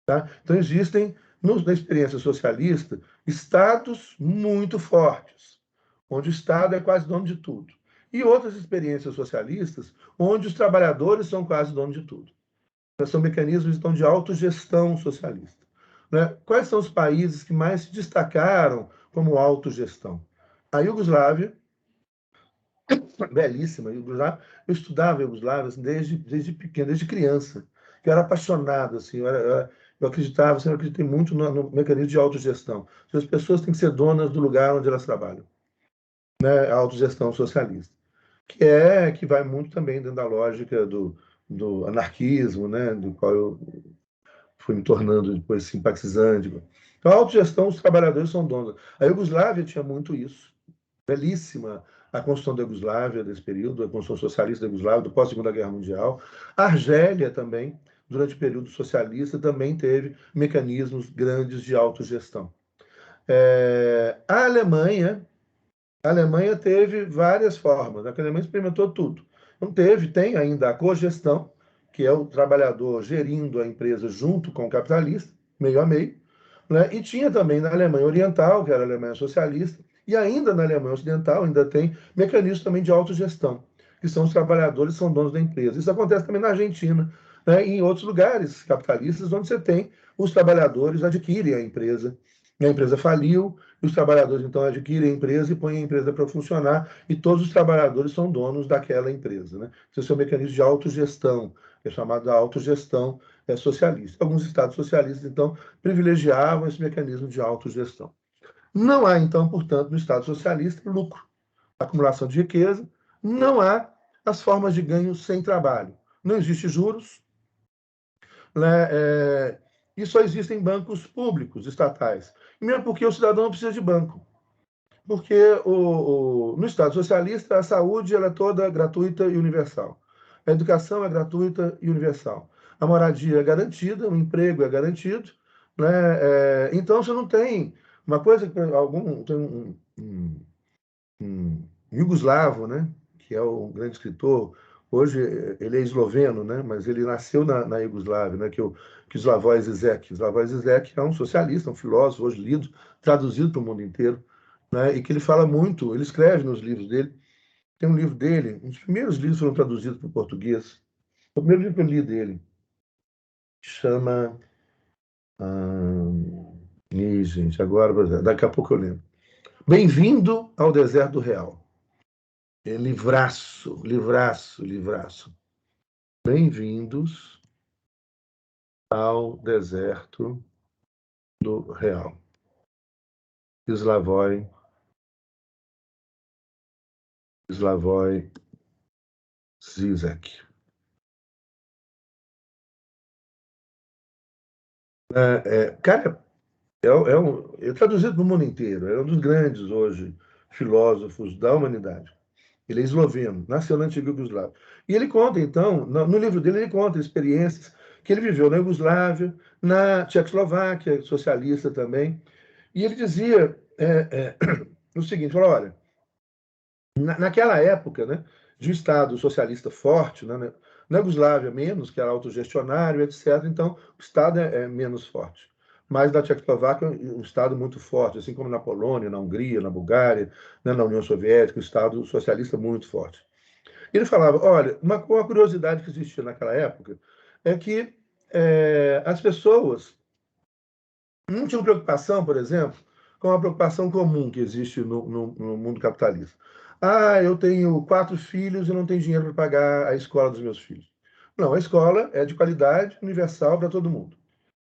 Speaker 1: Tá? Então, existem, na experiência socialista, estados muito fortes, onde o Estado é quase dono de tudo. E outras experiências socialistas, onde os trabalhadores são quase donos de tudo. São mecanismos, então, de autogestão socialista. Né? Quais são os países que mais se destacaram como autogestão? A Iugoslávia, belíssima Iugoslávia. Eu estudava Iugoslávia assim, desde pequeno, desde criança. Eu era apaixonado, assim, eu acreditava, sempre acreditei muito no mecanismo de autogestão. As pessoas têm que ser donas do lugar onde elas trabalham, né? A autogestão socialista, que vai muito também dentro da lógica do anarquismo, né? Do qual eu fui me tornando depois simpatizante. Então, a autogestão, os trabalhadores são donos. A Iugoslávia tinha muito isso. Belíssima a construção da Iugoslávia desse período, a construção socialista da Iugoslávia, do pós-Segunda Guerra Mundial. A Argélia também, durante o período socialista, também teve mecanismos grandes de autogestão. A Alemanha teve várias formas, a Alemanha experimentou tudo. Então, tem ainda a cogestão, que é o trabalhador gerindo a empresa junto com o capitalista, meio a meio, né? E tinha também na Alemanha Oriental, que era a Alemanha socialista, e ainda na Alemanha Ocidental ainda tem mecanismos também de autogestão, que são os trabalhadores são donos da empresa. Isso acontece também na Argentina, né? E em outros lugares capitalistas, onde você tem os trabalhadores adquirem a empresa faliu, e os trabalhadores então adquirem a empresa e põem a empresa para funcionar, e todos os trabalhadores são donos daquela empresa, né? Esse é o mecanismo de autogestão, que é chamado de autogestão socialista. Alguns estados socialistas, então, privilegiavam esse mecanismo de autogestão. Não há, então, portanto, no Estado socialista, lucro, acumulação de riqueza, não há as formas de ganho sem trabalho. Não existe juros, né? E só existem bancos públicos, estatais. Mesmo porque o cidadão não precisa de banco. Porque no Estado socialista, a saúde ela é toda gratuita e universal. A educação é gratuita e universal. A moradia é garantida, o emprego é garantido, né? Então, você não tem uma coisa que tem um iugoslavo, né? Que é um grande escritor. Hoje ele é esloveno, né? Mas ele nasceu na Iugoslávia, né? Que o Slavoj Zizek. Slavoj Zizek é um socialista, um filósofo, hoje lido, traduzido para o mundo inteiro, né? E que ele fala muito, ele escreve nos livros dele. Tem um livro dele, um dos primeiros livros foram traduzidos para o português. O primeiro livro que eu li dele chama. Gente, agora, daqui a pouco eu lembro. Bem-vindo ao Deserto Real. Livraço, livraço, livraço. Bem-vindos ao Deserto do Real. Slavoj Zizek. Cara, é traduzido no mundo inteiro. É um dos grandes hoje filósofos da humanidade. Ele é esloveno, nasceu na antiga Iugoslávia. E ele conta, então, no livro dele, ele conta experiências que ele viveu na Iugoslávia, na Tchecoslováquia, socialista também. E ele dizia o seguinte, falou, olha, naquela época, né, de um Estado socialista forte, né, na Iugoslávia menos, que era autogestionário, etc., então o Estado é menos forte. Mas na Tchecoslováquia, um Estado muito forte, assim como na Polônia, na Hungria, na Bulgária, né, na União Soviética, um Estado socialista muito forte. Ele falava, olha, uma curiosidade que existia naquela época é que as pessoas não tinham preocupação, por exemplo, com a preocupação comum que existe no mundo capitalista. Ah, eu tenho 4 filhos e não tenho dinheiro para pagar a escola dos meus filhos. Não, a escola é de qualidade, universal para todo mundo.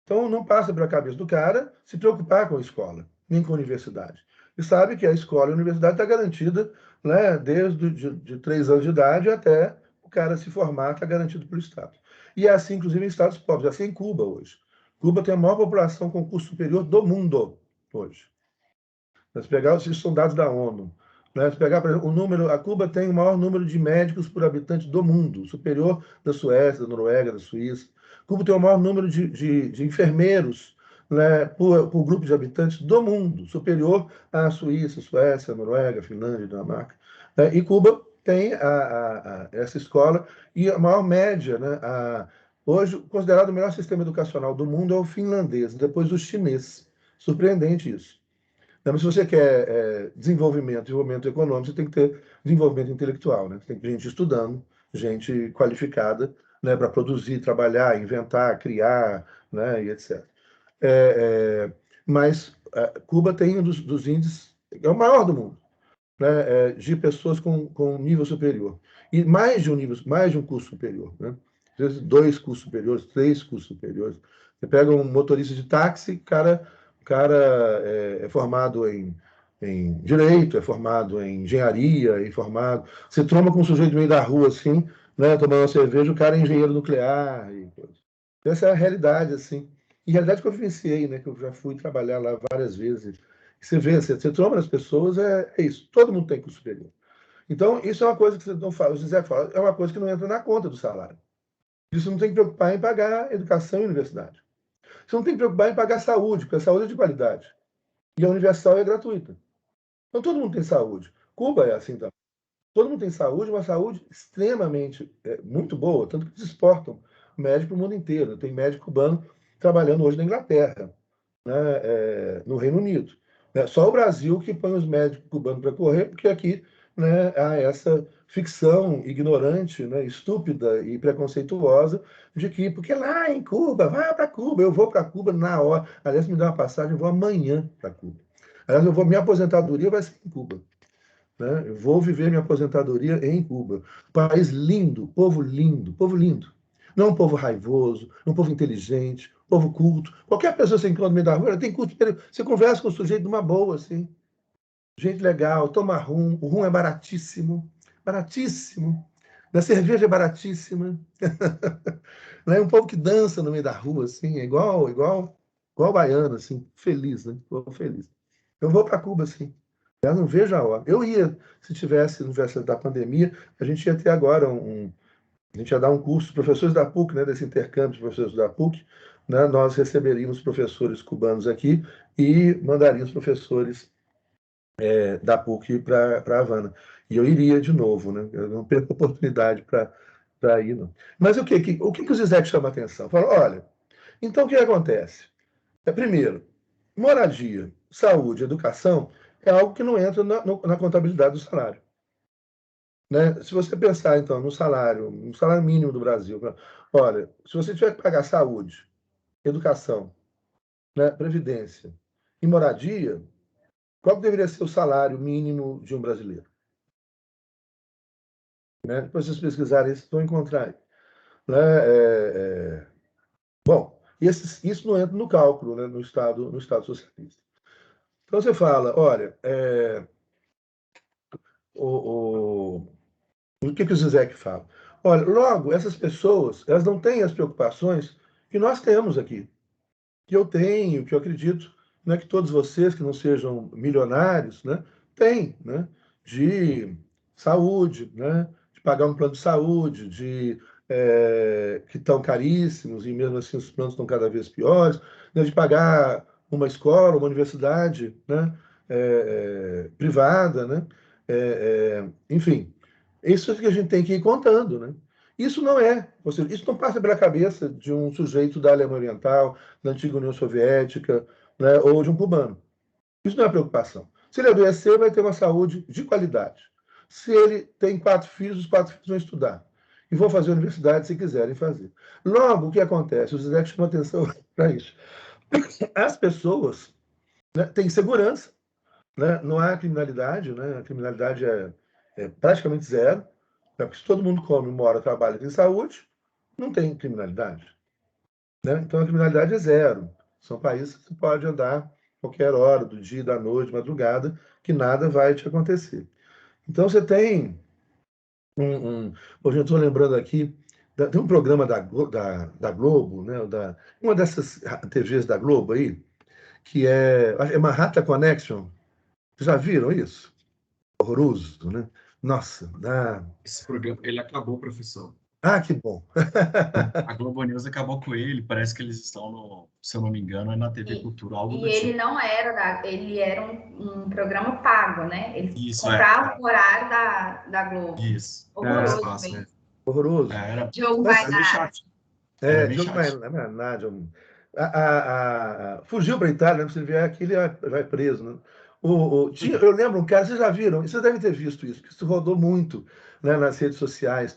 Speaker 1: Então, não passa pela cabeça do cara se preocupar com a escola, nem com a universidade. E sabe que a escola e a universidade está garantida, né, desde de 3 anos de idade até o cara se formar, está garantido pelo Estado. E é assim, inclusive, em estados pobres. É assim em Cuba hoje. Cuba tem a maior população com curso superior do mundo hoje. Se pegar, isso são dados da ONU. Né? Se pegar, por exemplo, o número, a Cuba tem o maior número de médicos por habitante do mundo, superior da Suécia, da Noruega, da Suíça. Cuba tem o maior número de enfermeiros, né, por grupo de habitantes do mundo, superior à Suíça, Suécia, Noruega, Finlândia, Dinamarca. E Cuba tem essa escola e a maior média, né, hoje considerado o melhor sistema educacional do mundo é o finlandês, depois o chinês. Surpreendente isso. Então, se você quer desenvolvimento econômico, você tem que ter desenvolvimento intelectual, né? Você tem que ter gente estudando, gente qualificada, né, para produzir, trabalhar, inventar, criar, né, e etc. Mas Cuba tem um dos índices, é o maior do mundo, né, de pessoas com nível superior. E mais de um curso superior, né? Às vezes 2 cursos superiores, 3 cursos superiores. Você pega um motorista de táxi, o cara é formado em direito, é formado em engenharia, é formado. Você tromba com um sujeito no meio da rua, assim, né, tomando uma cerveja, o cara é engenheiro nuclear. Essa é a realidade, assim. E a realidade que eu vivenciei, né, que eu já fui trabalhar lá várias vezes. Você vê, você tromba nas pessoas, é isso. Todo mundo tem curso superior. Então, isso é uma coisa que você não fala, o José fala, é uma coisa que não entra na conta do salário. Isso não tem que preocupar em pagar educação e universidade. Você não tem que preocupar em pagar saúde, porque a saúde é de qualidade. E a universal é gratuita. Então, todo mundo tem saúde. Cuba é assim também. Todo mundo tem saúde, uma saúde extremamente muito boa, tanto que eles exportam médico para o mundo inteiro. Tem médico cubano trabalhando hoje na Inglaterra, né, no Reino Unido. Só o Brasil que põe os médicos cubanos para correr, porque aqui, né, há essa ficção ignorante, né, estúpida e preconceituosa de que, porque lá em Cuba, vai para Cuba, eu vou para Cuba na hora. Aliás, me dá uma passagem, eu vou amanhã para Cuba. Aliás, minha aposentadoria vai ser em Cuba. Né? Eu vou viver minha aposentadoria em Cuba. País lindo, povo lindo, povo lindo. Não um povo raivoso, um povo inteligente, povo culto. Qualquer pessoa que você encontra no meio da rua, ela tem culto. Você conversa com o sujeito numa boa, assim. Gente legal, toma rum. O rum é baratíssimo. Baratíssimo. A cerveja é baratíssima. É um povo que dança no meio da rua, assim, é igual baiano, assim, feliz, né? Povo feliz. Eu vou para Cuba, assim. Eu não vejo a hora. Eu ia, se tivesse no verso da pandemia, a gente ia ter agora a gente ia dar um curso, professores da PUC, né, desse intercâmbio de professores da PUC, né, nós receberíamos professores cubanos aqui e mandaríamos professores da PUC para Havana. E eu iria de novo, né? Eu não perco oportunidade para ir, não. Mas o que o Zizek chama a atenção? Fala, olha, então o que acontece? Primeiro, moradia, saúde, educação é algo que não entra na contabilidade do salário. Né? Se você pensar, então, no salário mínimo do Brasil, olha, se você tiver que pagar saúde, educação, né, previdência e moradia, qual deveria ser o salário mínimo de um brasileiro? Né? Depois vocês pesquisarem isso, vão encontrar aí. Né? Bom, isso não entra no cálculo, né, no Estado socialista. Então você fala, olha, o que o Zizek fala? Olha, logo, essas pessoas, elas não têm as preocupações que nós temos aqui, que eu tenho, que eu acredito, né, que todos vocês que não sejam milionários, né, têm, né, de saúde, né, de pagar um plano de saúde, de que estão caríssimos, e mesmo assim os planos estão cada vez piores, né, de pagar uma escola, uma universidade, né, privada, né, enfim, isso é que a gente tem que ir contando, né? Isso não é, ou seja, isso não passa pela cabeça de um sujeito da Alemanha Oriental, da antiga União Soviética, né, ou de um cubano. Isso não é preocupação. Se ele adoecer, vai ter uma saúde de qualidade. Se ele tem 4 filhos, os 4 filhos vão estudar. E vão fazer a universidade se quiserem fazer. Logo, o que acontece? O Zizek chama atenção para isso. As pessoas, né, têm segurança, né? Não há criminalidade, né? A criminalidade é praticamente zero. Né? Porque se todo mundo come, mora, trabalha e tem saúde, não tem criminalidade. Né? Então a criminalidade é zero. São países que você pode andar qualquer hora, do dia, da noite, madrugada, que nada vai te acontecer. Então você tem hoje eu estou lembrando aqui, tem um programa da Globo, né, uma dessas TVs da Globo aí, que é Manhattan Connection. Vocês já viram isso? Horroroso, né? Nossa,
Speaker 2: Esse programa, ele acabou, professor.
Speaker 1: Ah, que bom.
Speaker 2: A Globo News acabou com ele, parece que eles estão, se eu não me engano, é na TV Cultura, algo do
Speaker 4: E ele
Speaker 2: tipo.
Speaker 4: não era, ele era um programa pago, né? Eles
Speaker 2: Isso,
Speaker 4: compravam o horário da Globo.
Speaker 2: Isso.
Speaker 4: Horroroso,
Speaker 2: Espaço,
Speaker 4: hein?
Speaker 1: Horroroso.
Speaker 2: Era
Speaker 4: Diogo
Speaker 1: Mas-
Speaker 2: bem chato. Bem
Speaker 1: Diogo
Speaker 2: chato.
Speaker 1: Nádia. Fugiu para a Itália, né? Se ele vier aqui, ele vai preso. Né? Eu lembro um cara, vocês já viram, vocês devem ter visto isso, que isso rodou muito, né, nas redes sociais.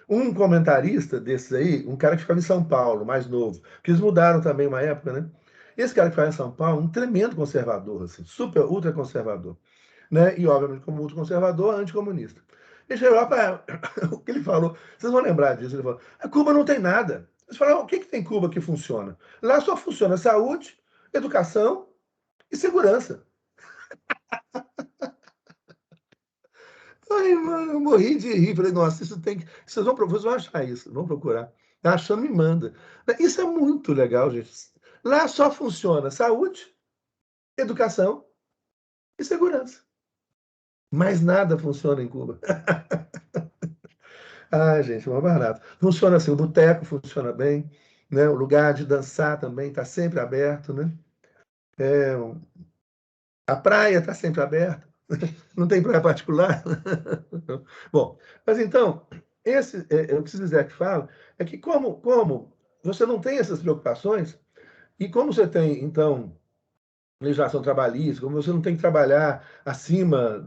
Speaker 1: Um comentarista desses aí, um cara que ficava em São Paulo, mais novo, que eles mudaram também uma época, né? Esse cara que ficava em São Paulo, um tremendo conservador, assim, super, ultra conservador. Né? E, obviamente, como ultra conservador, anticomunista. Ele chegou lá para. O que ele falou, vocês vão lembrar disso. Ele falou: a Cuba não tem nada. Eles falaram: o que tem Cuba que funciona? Lá só funciona saúde, educação e segurança. Ai, mano, eu morri de rir. Falei: nossa, isso tem que. Vocês vão achar isso, vão procurar. Tá achando, me manda. Isso é muito legal, gente. Lá só funciona saúde, educação e segurança. Mais nada funciona em Cuba. Ah, gente, é uma barato. Funciona assim, o boteco funciona bem, né? O lugar de dançar também está sempre aberto, né? A praia está sempre aberta, não tem praia particular. Bom, mas então, o que o Zizek fala é que como você não tem essas preocupações, e como você tem, então, legislação trabalhista, como você não tem que trabalhar acima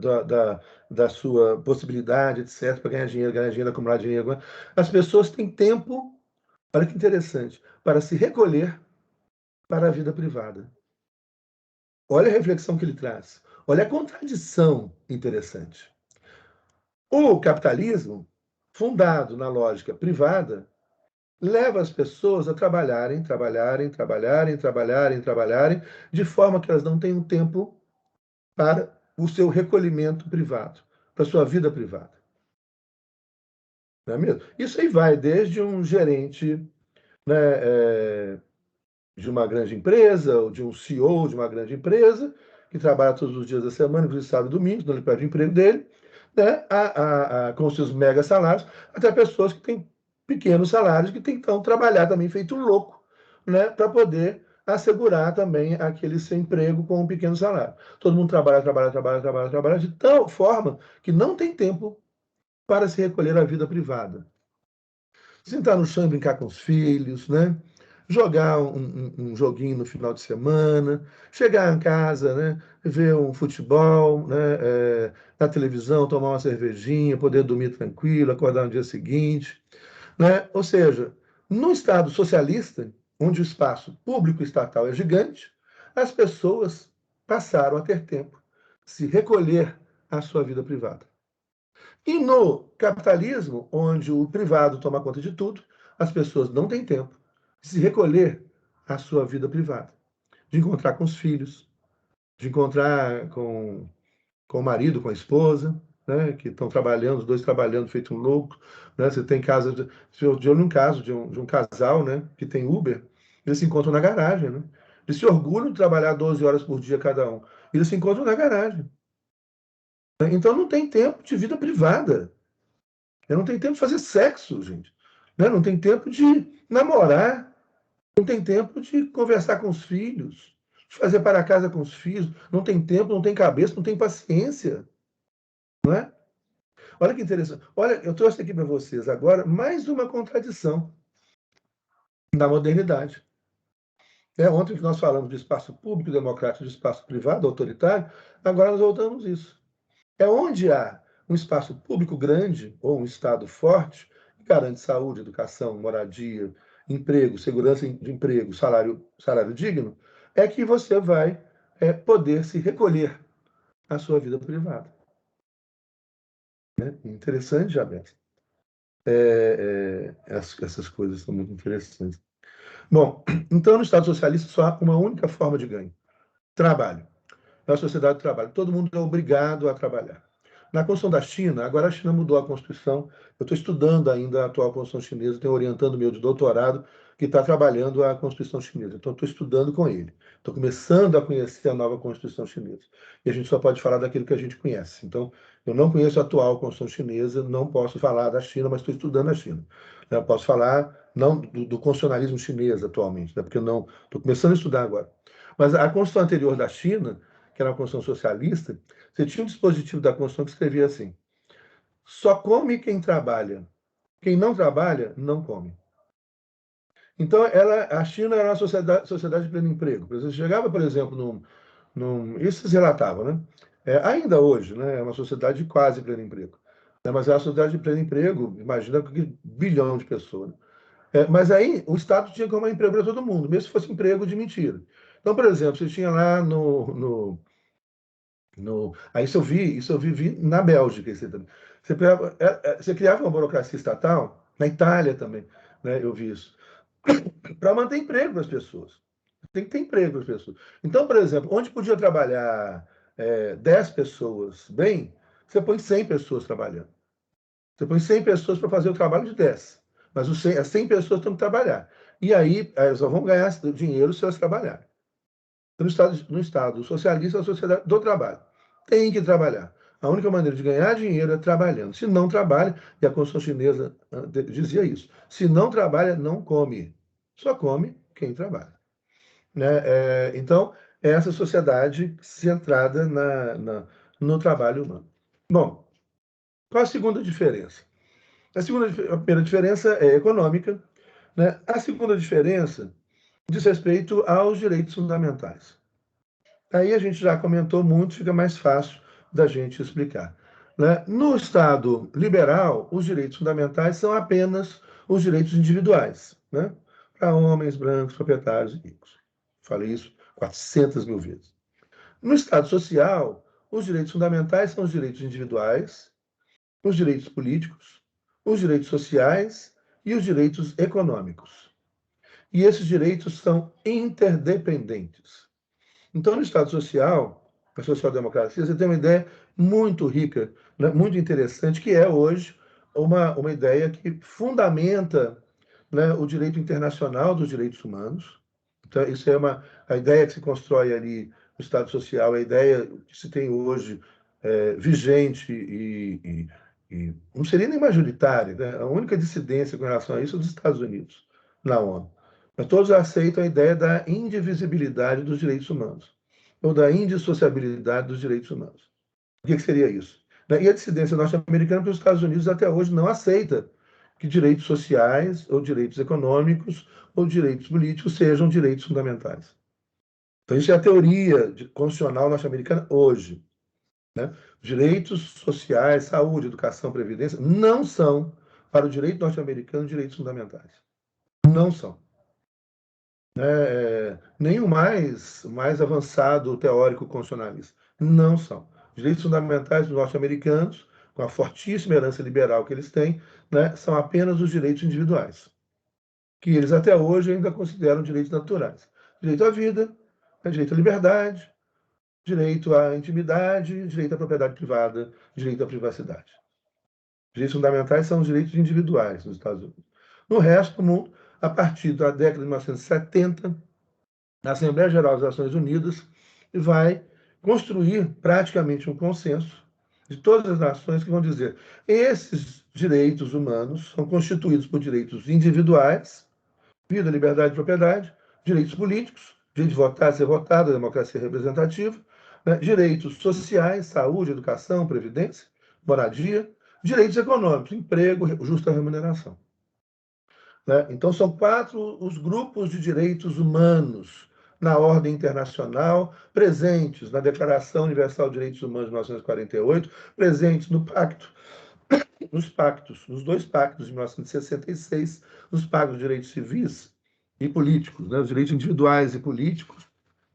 Speaker 1: da sua possibilidade, etc., para ganhar dinheiro, acumular dinheiro, as pessoas têm tempo. Olha que interessante, para se recolher para a vida privada. Olha a reflexão que ele traz. Olha a contradição interessante. O capitalismo, fundado na lógica privada, leva as pessoas a trabalharem, de forma que elas não tenham tempo para o seu recolhimento privado, para a sua vida privada. Não é mesmo? Isso aí vai desde um gerente, né, de uma grande empresa, ou de um CEO de uma grande empresa, que trabalha todos os dias da semana, inclusive sábado e domingo, não ele perde o emprego dele, né, com seus mega salários, até pessoas que têm pequenos salários, que têm que então, trabalhar também feito louco, né, para poder assegurar também aquele seu emprego com um pequeno salário. Todo mundo trabalha de tal forma que não tem tempo para se recolher à vida privada. Sentar no chão e brincar com os filhos, né? Jogar um joguinho no final de semana, chegar em casa, né? Ver um futebol, né? Na televisão, tomar uma cervejinha, poder dormir tranquilo, acordar no dia seguinte. Né? Ou seja, num Estado socialista, onde o espaço público estatal é gigante, as pessoas passaram a ter tempo de se recolher à sua vida privada. E no capitalismo, onde o privado toma conta de tudo, as pessoas não têm tempo de se recolher à sua vida privada, de encontrar com os filhos, de encontrar com o marido, com a esposa, né, que estão trabalhando, os dois trabalhando feito um louco. Né? Você tem casa, eu li um caso de um casal, né, que tem Uber, eles se encontram na garagem. Né? Eles se orgulham de trabalhar 12 horas por dia cada um. Eles se encontram na garagem. Então não tem tempo de vida privada. Eu não tenho tempo de fazer sexo, gente. né? Não tem tempo de namorar, não tem tempo de conversar com os filhos, de fazer para casa com os filhos, não tem tempo, não tem cabeça, não tem paciência, não é? Olha que interessante. Olha, eu trouxe aqui para vocês agora mais uma contradição da modernidade. Ontem que nós falamos de espaço público, democrático, de espaço privado, autoritário, agora nós voltamos a isso. Onde há um espaço público grande ou um Estado forte, que garante saúde, educação, moradia, emprego, segurança de emprego, salário digno, é que você vai poder se recolher à sua vida privada. Interessante, Jabez. Essas coisas são muito interessantes. Bom, então no Estado socialista só há uma única forma de ganho: trabalho. É a sociedade do trabalho. Todo mundo é obrigado a trabalhar. Na Constituição da China, agora a China mudou a Constituição. Eu estou estudando ainda a atual Constituição chinesa, tenho orientando o meu de doutorado que está trabalhando a Constituição chinesa. Então, estou estudando com ele. Estou começando a conhecer a nova Constituição chinesa. E a gente só pode falar daquilo que a gente conhece. Então, eu não conheço a atual Constituição chinesa, não posso falar da China, mas estou estudando a China. Eu posso falar não do constitucionalismo chinês atualmente, porque eu não estou começando a estudar agora. Mas a Constituição anterior da China, que era a Constituição socialista, você tinha um dispositivo da Constituição que escrevia assim: só come quem trabalha. Quem não trabalha, não come. Então, a China era uma sociedade de pleno emprego. Você chegava, por exemplo, isso se relatava, né? Ainda hoje, né? É uma sociedade de quase pleno emprego. Mas é uma sociedade de pleno emprego, imagina que bilhão de pessoas. Mas aí o Estado tinha como emprego para todo mundo, mesmo se fosse emprego de mentira. Então, por exemplo, você tinha lá isso eu vivi na Bélgica. Você criava uma burocracia estatal, na Itália também, né, eu vi isso, para manter emprego para as pessoas. Tem que ter emprego para as pessoas. Então, por exemplo, onde podia trabalhar 10 pessoas bem, você põe 100 pessoas trabalhando. Você põe 100 pessoas para fazer o trabalho de 10. Mas as 100 pessoas têm que trabalhar. E aí elas só vão ganhar dinheiro se elas trabalharem. No Estado socialista, a sociedade do trabalho tem que trabalhar. A única maneira de ganhar dinheiro é trabalhando. Se não trabalha, e a Constituição chinesa dizia isso, se não trabalha, não come. Só come quem trabalha. Né? Então, é essa sociedade centrada no trabalho humano. Bom, qual a segunda diferença? A primeira diferença é econômica, né? A segunda diferença diz respeito aos direitos fundamentais. Aí a gente já comentou muito, fica mais fácil da gente explicar. Né? No Estado liberal, os direitos fundamentais são apenas os direitos individuais, né? Para homens, brancos, proprietários e ricos. Falei isso 400 mil vezes. No Estado social, os direitos fundamentais são os direitos individuais, os direitos políticos, os direitos sociais e os direitos econômicos. E esses direitos são interdependentes. Então, no Estado social, a social-democracia, você tem uma ideia muito rica, né, muito interessante, que é hoje uma ideia que fundamenta, né, o direito internacional dos direitos humanos. Então, isso é a ideia que se constrói ali no Estado social, a ideia que se tem hoje vigente e não seria nem majoritária, né? A única dissidência com relação a isso é dos Estados Unidos, na ONU. Mas todos aceitam a ideia da indivisibilidade dos direitos humanos, ou da indissociabilidade dos direitos humanos. O que seria isso? E a dissidência norte-americana, porque os Estados Unidos até hoje não aceita que direitos sociais, ou direitos econômicos, ou direitos políticos sejam direitos fundamentais. Então, isso é a teoria constitucional norte-americana hoje. Né? Direitos sociais, saúde, educação, previdência, não são, para o direito norte-americano, direitos fundamentais. Não são. Nem o mais avançado teórico constitucionalista. Não são. Direitos fundamentais dos norte-americanos, com a fortíssima herança liberal que eles têm, né, são apenas os direitos individuais, que eles até hoje ainda consideram direitos naturais. Direito à vida, direito à liberdade, direito à intimidade, direito à propriedade privada, direito à privacidade. Direitos fundamentais são os direitos individuais nos Estados Unidos. No resto do mundo, a partir da década de 1970, a Assembleia Geral das Nações Unidas vai construir praticamente um consenso de todas as nações que vão dizer: esses direitos humanos são constituídos por direitos individuais, vida, liberdade e propriedade, direitos políticos, direito de votar, ser votado, democracia representativa, né? Direitos sociais, saúde, educação, previdência, moradia, direitos econômicos, emprego, justa remuneração. Né? Então, são 4 os grupos de direitos humanos na ordem internacional, presentes na Declaração Universal de Direitos Humanos de 1948, presentes no pacto, nos 2 pactos de 1966, nos pactos de direitos civis e políticos, né? Os direitos individuais e políticos,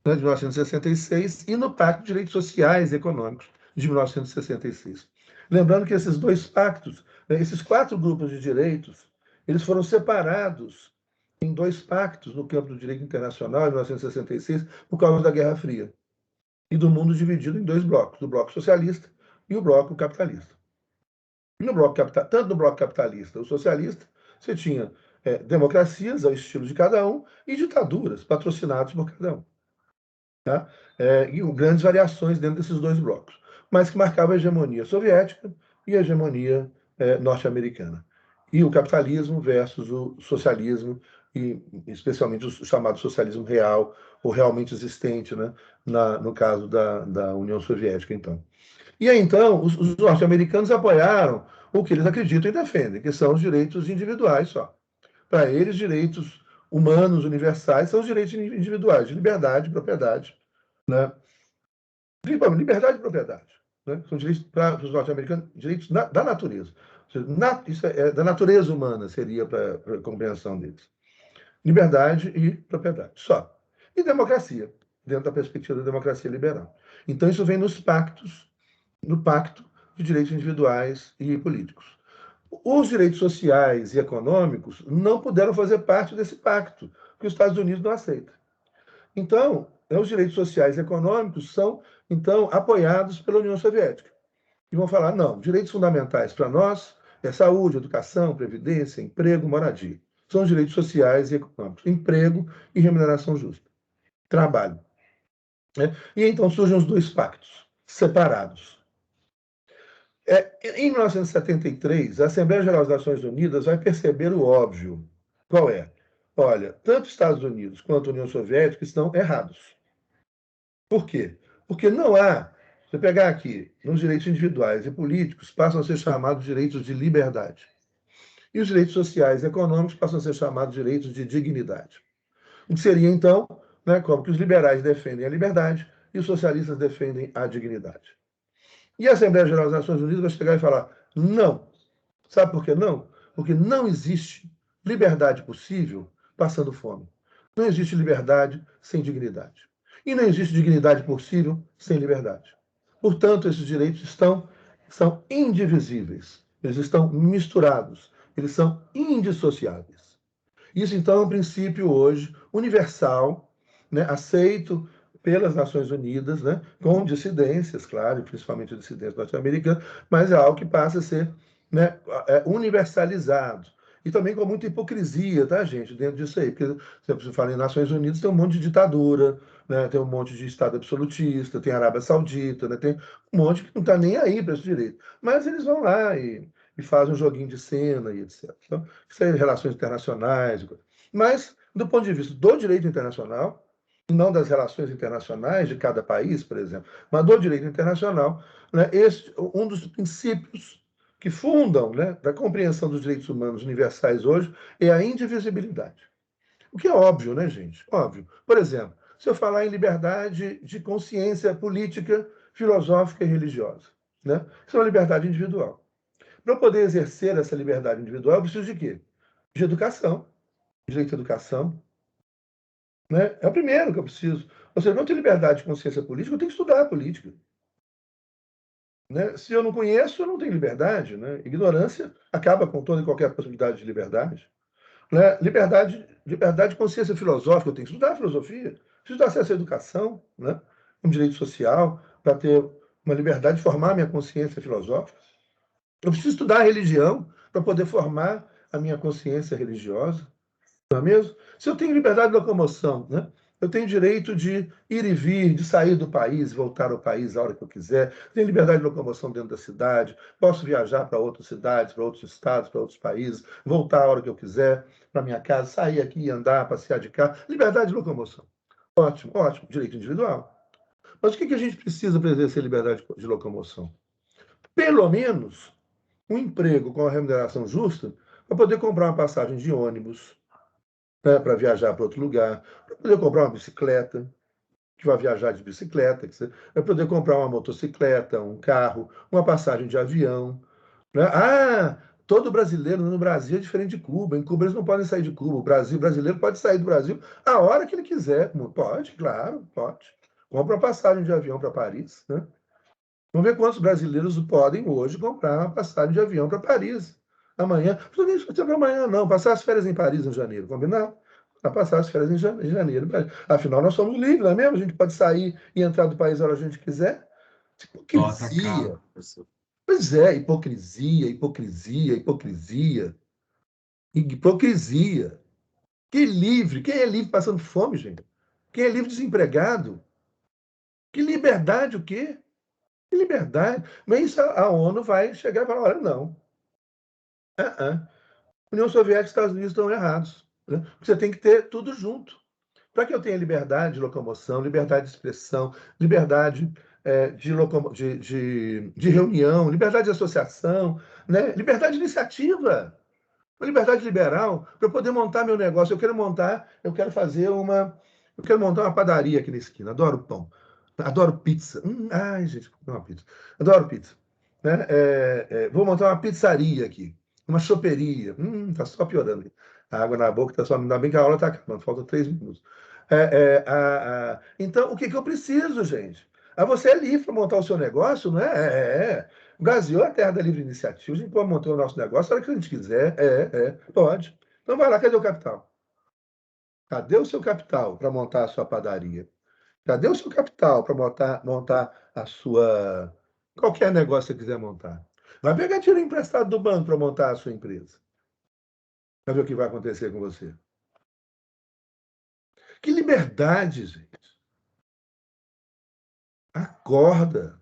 Speaker 1: né, de 1966, e no Pacto de Direitos Sociais e Econômicos, de 1966. Lembrando que esses 2 pactos, né, esses 4 grupos de direitos, eles foram separados em 2 pactos no campo do direito internacional, em 1966, por causa da Guerra Fria, e do mundo dividido em 2 blocos, o bloco socialista e o bloco capitalista. Tanto no bloco capitalista ou socialista, você tinha democracias ao estilo de cada um e ditaduras patrocinadas por cada um. Tá? E grandes variações dentro desses 2 blocos, mas que marcavam a hegemonia soviética e a hegemonia norte-americana. E o capitalismo versus o socialismo, e especialmente o chamado socialismo real, ou realmente existente, né? No caso da União Soviética, então. E aí, então, os norte-americanos apoiaram o que eles acreditam e defendem, que são os direitos individuais só. Para eles, direitos humanos universais são os direitos individuais, de liberdade, propriedade, né? Liberdade e propriedade, né? São direitos para os norte-americanos, direitos da natureza. Isso da natureza humana, seria para a compreensão deles. Liberdade e propriedade, só. E democracia, dentro da perspectiva da democracia liberal. Então, isso vem nos pactos, no Pacto de Direitos Individuais e Políticos. Os direitos sociais e econômicos não puderam fazer parte desse pacto, porque os Estados Unidos não aceitam. Então, os direitos sociais e econômicos são, então, apoiados pela União Soviética. E vão falar, não, direitos fundamentais para nós é saúde, educação, previdência, emprego, moradia. São os direitos sociais e econômicos. Emprego e remuneração justa. Trabalho. Né? E então surgem os 2 pactos, separados. Em 1973, a Assembleia Geral das Nações Unidas vai perceber o óbvio. Qual é? Olha, tanto os Estados Unidos quanto a União Soviética estão errados. Por quê? Porque não há, se você pegar aqui, nos direitos individuais e políticos, passam a ser chamados direitos de liberdade. E os direitos sociais e econômicos passam a ser chamados direitos de dignidade. O que seria, então, né, como que os liberais defendem a liberdade e os socialistas defendem a dignidade. E a Assembleia Geral das Nações Unidas vai chegar e falar, não. Sabe por que não? Porque não existe liberdade possível passando fome. Não existe liberdade sem dignidade. E não existe dignidade possível sem liberdade. Portanto, esses direitos são indivisíveis. Eles estão misturados. Eles são indissociáveis. Isso, então, é um princípio hoje universal, né, aceito pelas Nações Unidas, né, com dissidências, claro, principalmente dissidências norte-americanas, mas é algo que passa a ser, né, universalizado. E também com muita hipocrisia, tá, gente, dentro disso aí. Porque, se você fala em Nações Unidas, tem um monte de ditadura, né, tem um monte de Estado absolutista, tem a Arábia Saudita, né, tem um monte que não está nem aí para esse direito. Mas eles vão lá e fazem um joguinho de cena e etc. Então, isso é relações internacionais. Mas, do ponto de vista do direito internacional, não das relações internacionais de cada país, por exemplo, mas do direito internacional, né, um dos princípios que fundam, né, da compreensão dos direitos humanos universais hoje é a indivisibilidade. O que é óbvio, né, gente? Óbvio. Por exemplo, se eu falar em liberdade de consciência política, filosófica e religiosa, né? Isso é uma liberdade individual. Para eu poder exercer essa liberdade individual, eu preciso de quê? De educação, direito à educação. Né? É o primeiro que eu preciso. Ou seja, não ter liberdade de consciência política, eu tenho que estudar a política. Né? Se eu não conheço, eu não tenho liberdade. Né? Ignorância acaba com toda e qualquer possibilidade de liberdade. Né? Liberdade de consciência filosófica, eu tenho que estudar a filosofia, preciso ter acesso à educação, né? Um direito social, para ter uma liberdade de formar a minha consciência filosófica. Eu preciso estudar a religião para poder formar a minha consciência religiosa. Não é mesmo? Se eu tenho liberdade de locomoção, né? Eu tenho direito de ir e vir, de sair do país, voltar ao país a hora que eu quiser. Tenho liberdade de locomoção dentro da cidade. Posso viajar para outras cidades, para outros estados, para outros países, voltar a hora que eu quiser para minha casa, sair aqui, andar, passear de carro. Liberdade de locomoção. Ótimo, ótimo. Direito individual. Mas o que a gente precisa para exercer liberdade de locomoção? Pelo menos um emprego com a remuneração justa para poder comprar uma passagem de ônibus, né, para viajar para outro lugar, para poder comprar uma bicicleta, que vai viajar de bicicleta, vai poder comprar uma motocicleta, um carro, uma passagem de avião. Né? Ah, todo brasileiro no Brasil é diferente de Cuba. Em Cuba eles não podem sair de Cuba. O brasileiro pode sair do Brasil a hora que ele quiser. Pode, claro, pode. Compra uma passagem de avião para Paris. Né? Vamos ver quantos brasileiros podem hoje comprar uma passagem de avião para Paris. Amanhã. Não precisa para amanhã, não. Passar as férias em Paris em janeiro. Combinado? A passar as férias em janeiro. Afinal, nós somos livres, não é mesmo? A gente pode sair e entrar do país a hora que a gente quiser. Hipocrisia. Pois é, hipocrisia, hipocrisia, hipocrisia. Hipocrisia. Quem é livre passando fome, gente? Quem é livre desempregado? Que liberdade o quê? Que liberdade. Mas isso a ONU vai chegar e falar, olha, não. União Soviética e Estados Unidos estão errados. Né? Você tem que ter tudo junto. Para que eu tenha liberdade de locomoção, liberdade de expressão, liberdade de reunião, liberdade de associação, né? Liberdade de iniciativa, uma liberdade liberal, para eu poder montar meu negócio. Eu quero montar uma padaria aqui na esquina. Adoro pão, adoro pizza. Ai, gente, uma pizza. Adoro pizza. Né? Vou montar uma pizzaria aqui, uma choperia. Tá só piorando. A água na boca tá só. Ainda bem que a aula está acabando, faltam 3 minutos. Então, o que eu preciso, gente? Você é livre para montar o seu negócio, não é? O Brasil é a terra da livre iniciativa. A gente pode montar o nosso negócio a hora que a gente quiser. Pode. Então vai lá, cadê o capital? Cadê o seu capital para montar a sua padaria? Cadê o seu capital para montar a sua. Qualquer negócio que você quiser montar? Vai pegar dinheiro emprestado do banco para montar a sua empresa. Vai ver o que vai acontecer com você. Que liberdade, gente. Acorda.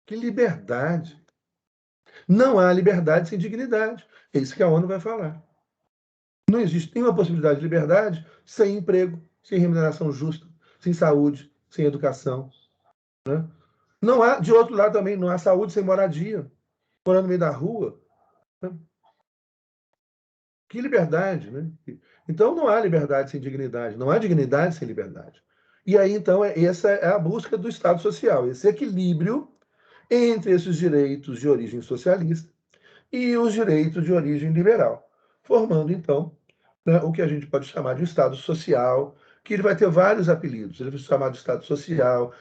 Speaker 1: Que liberdade. Não há liberdade sem dignidade. É isso que a ONU vai falar. Não existe nenhuma possibilidade de liberdade sem emprego, sem remuneração justa, sem saúde, sem educação. Né? Não há, de outro lado também, não há saúde sem moradia, morando no meio da rua. Né? Que liberdade, né? Então não há liberdade sem dignidade, não há dignidade sem liberdade. E aí, então, essa é a busca do Estado social, esse equilíbrio entre esses direitos de origem socialista e os direitos de origem liberal, formando, então, né, o que a gente pode chamar de Estado social, que ele vai ter vários apelidos. Ele vai ser chamado de Estado Social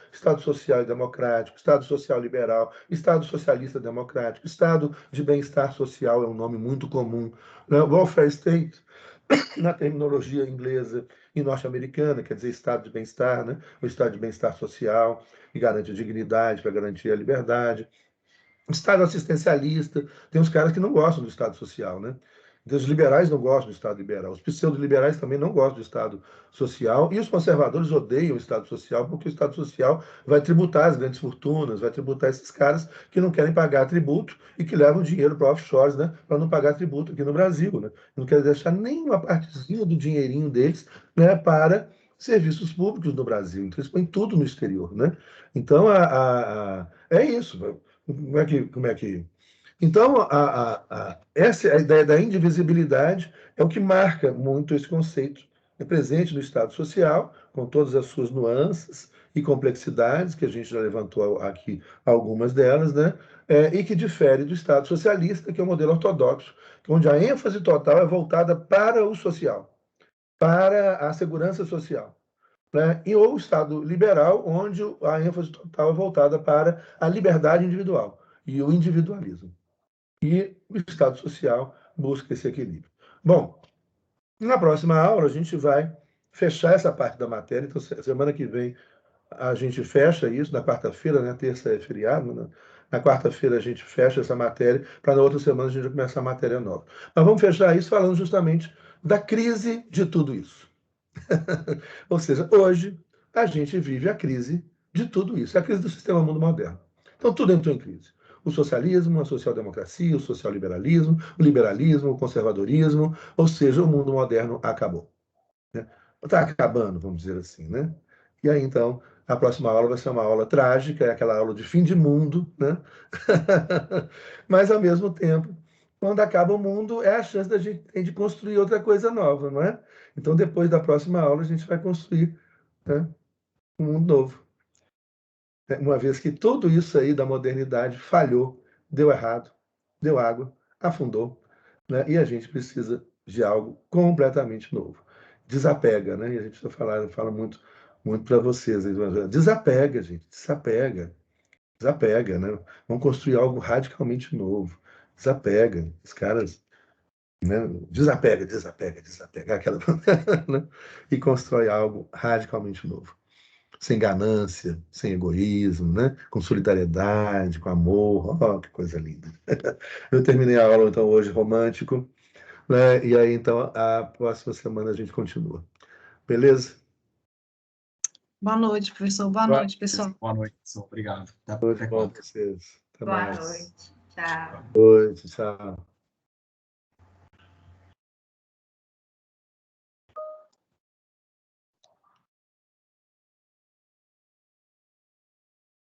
Speaker 1: e Democrático, Estado Social Liberal, Estado Socialista Democrático, Estado de Bem-Estar Social é um nome muito comum, né? Welfare State, na terminologia inglesa e norte-americana, quer dizer Estado de Bem-Estar, né? O Estado de Bem-Estar Social, que garante a dignidade, para garantir a liberdade. Estado assistencialista, tem uns caras que não gostam do Estado social, né? Então, os liberais não gostam do Estado liberal, os pseudo-liberais também não gostam do Estado social, e os conservadores odeiam o Estado social, porque o Estado social vai tributar as grandes fortunas, vai tributar esses caras que não querem pagar tributo e que levam dinheiro para offshores, né? Para não pagar tributo aqui no Brasil, né? Não querem deixar nenhuma partezinha do dinheirinho deles, né, para serviços públicos no Brasil. Então, eles põem tudo no exterior, né? Então, é isso. Como é que... Então, essa a ideia da indivisibilidade é o que marca muito esse conceito. É presente no Estado social, com todas as suas nuances e complexidades, que a gente já levantou aqui algumas delas, né? E que difere do Estado socialista, que é o modelo ortodoxo, onde a ênfase total é voltada para o social, para a segurança social. Né? E ou o Estado liberal, onde a ênfase total é voltada para a liberdade individual e o individualismo. E o Estado social busca esse equilíbrio. Bom, na próxima aula a gente vai fechar essa parte da matéria. Então, semana que vem a gente fecha isso, na quarta-feira, né? Terça é feriado, né? Na quarta-feira a gente fecha essa matéria, para na outra semana a gente começar a matéria nova. Mas vamos fechar isso falando justamente da crise de tudo isso. Ou seja, hoje a gente vive a crise de tudo isso, a crise do sistema mundo moderno. Então tudo entrou em crise. O socialismo, a social-democracia, o social-liberalismo, o liberalismo, o conservadorismo, ou seja, o mundo moderno acabou. Está acabando, vamos dizer assim, né? E aí, então, a próxima aula vai ser uma aula trágica, é aquela aula de fim de mundo, né? Mas, ao mesmo tempo, quando acaba o mundo, é a chance da gente ter de construir outra coisa nova, não é? Então, depois da próxima aula, a gente vai construir, né, um mundo novo. Uma vez que tudo isso aí da modernidade falhou, deu errado, deu água, afundou, né? E a gente precisa de algo completamente novo. Desapega, né? E a gente fala muito, muito para vocês. Desapega, gente, desapega, desapega, né? Vamos construir algo radicalmente novo. Desapega. Os caras, né? Desapega, desapega, desapega, aquela, né? E constrói algo radicalmente novo, sem ganância, sem egoísmo, né? Com solidariedade, com amor. Oh, que coisa linda. Eu terminei a aula, então, hoje, romântico, né? E aí, então, a próxima semana a gente continua. Beleza?
Speaker 5: Boa noite, professor. Boa noite, pessoal.
Speaker 2: Boa noite, pessoal. Obrigado.
Speaker 1: Tudo
Speaker 2: Até
Speaker 1: bom
Speaker 2: quando?
Speaker 1: para vocês. Até
Speaker 4: Boa
Speaker 1: mais.
Speaker 4: noite. Tchau.
Speaker 1: Boa noite, tchau.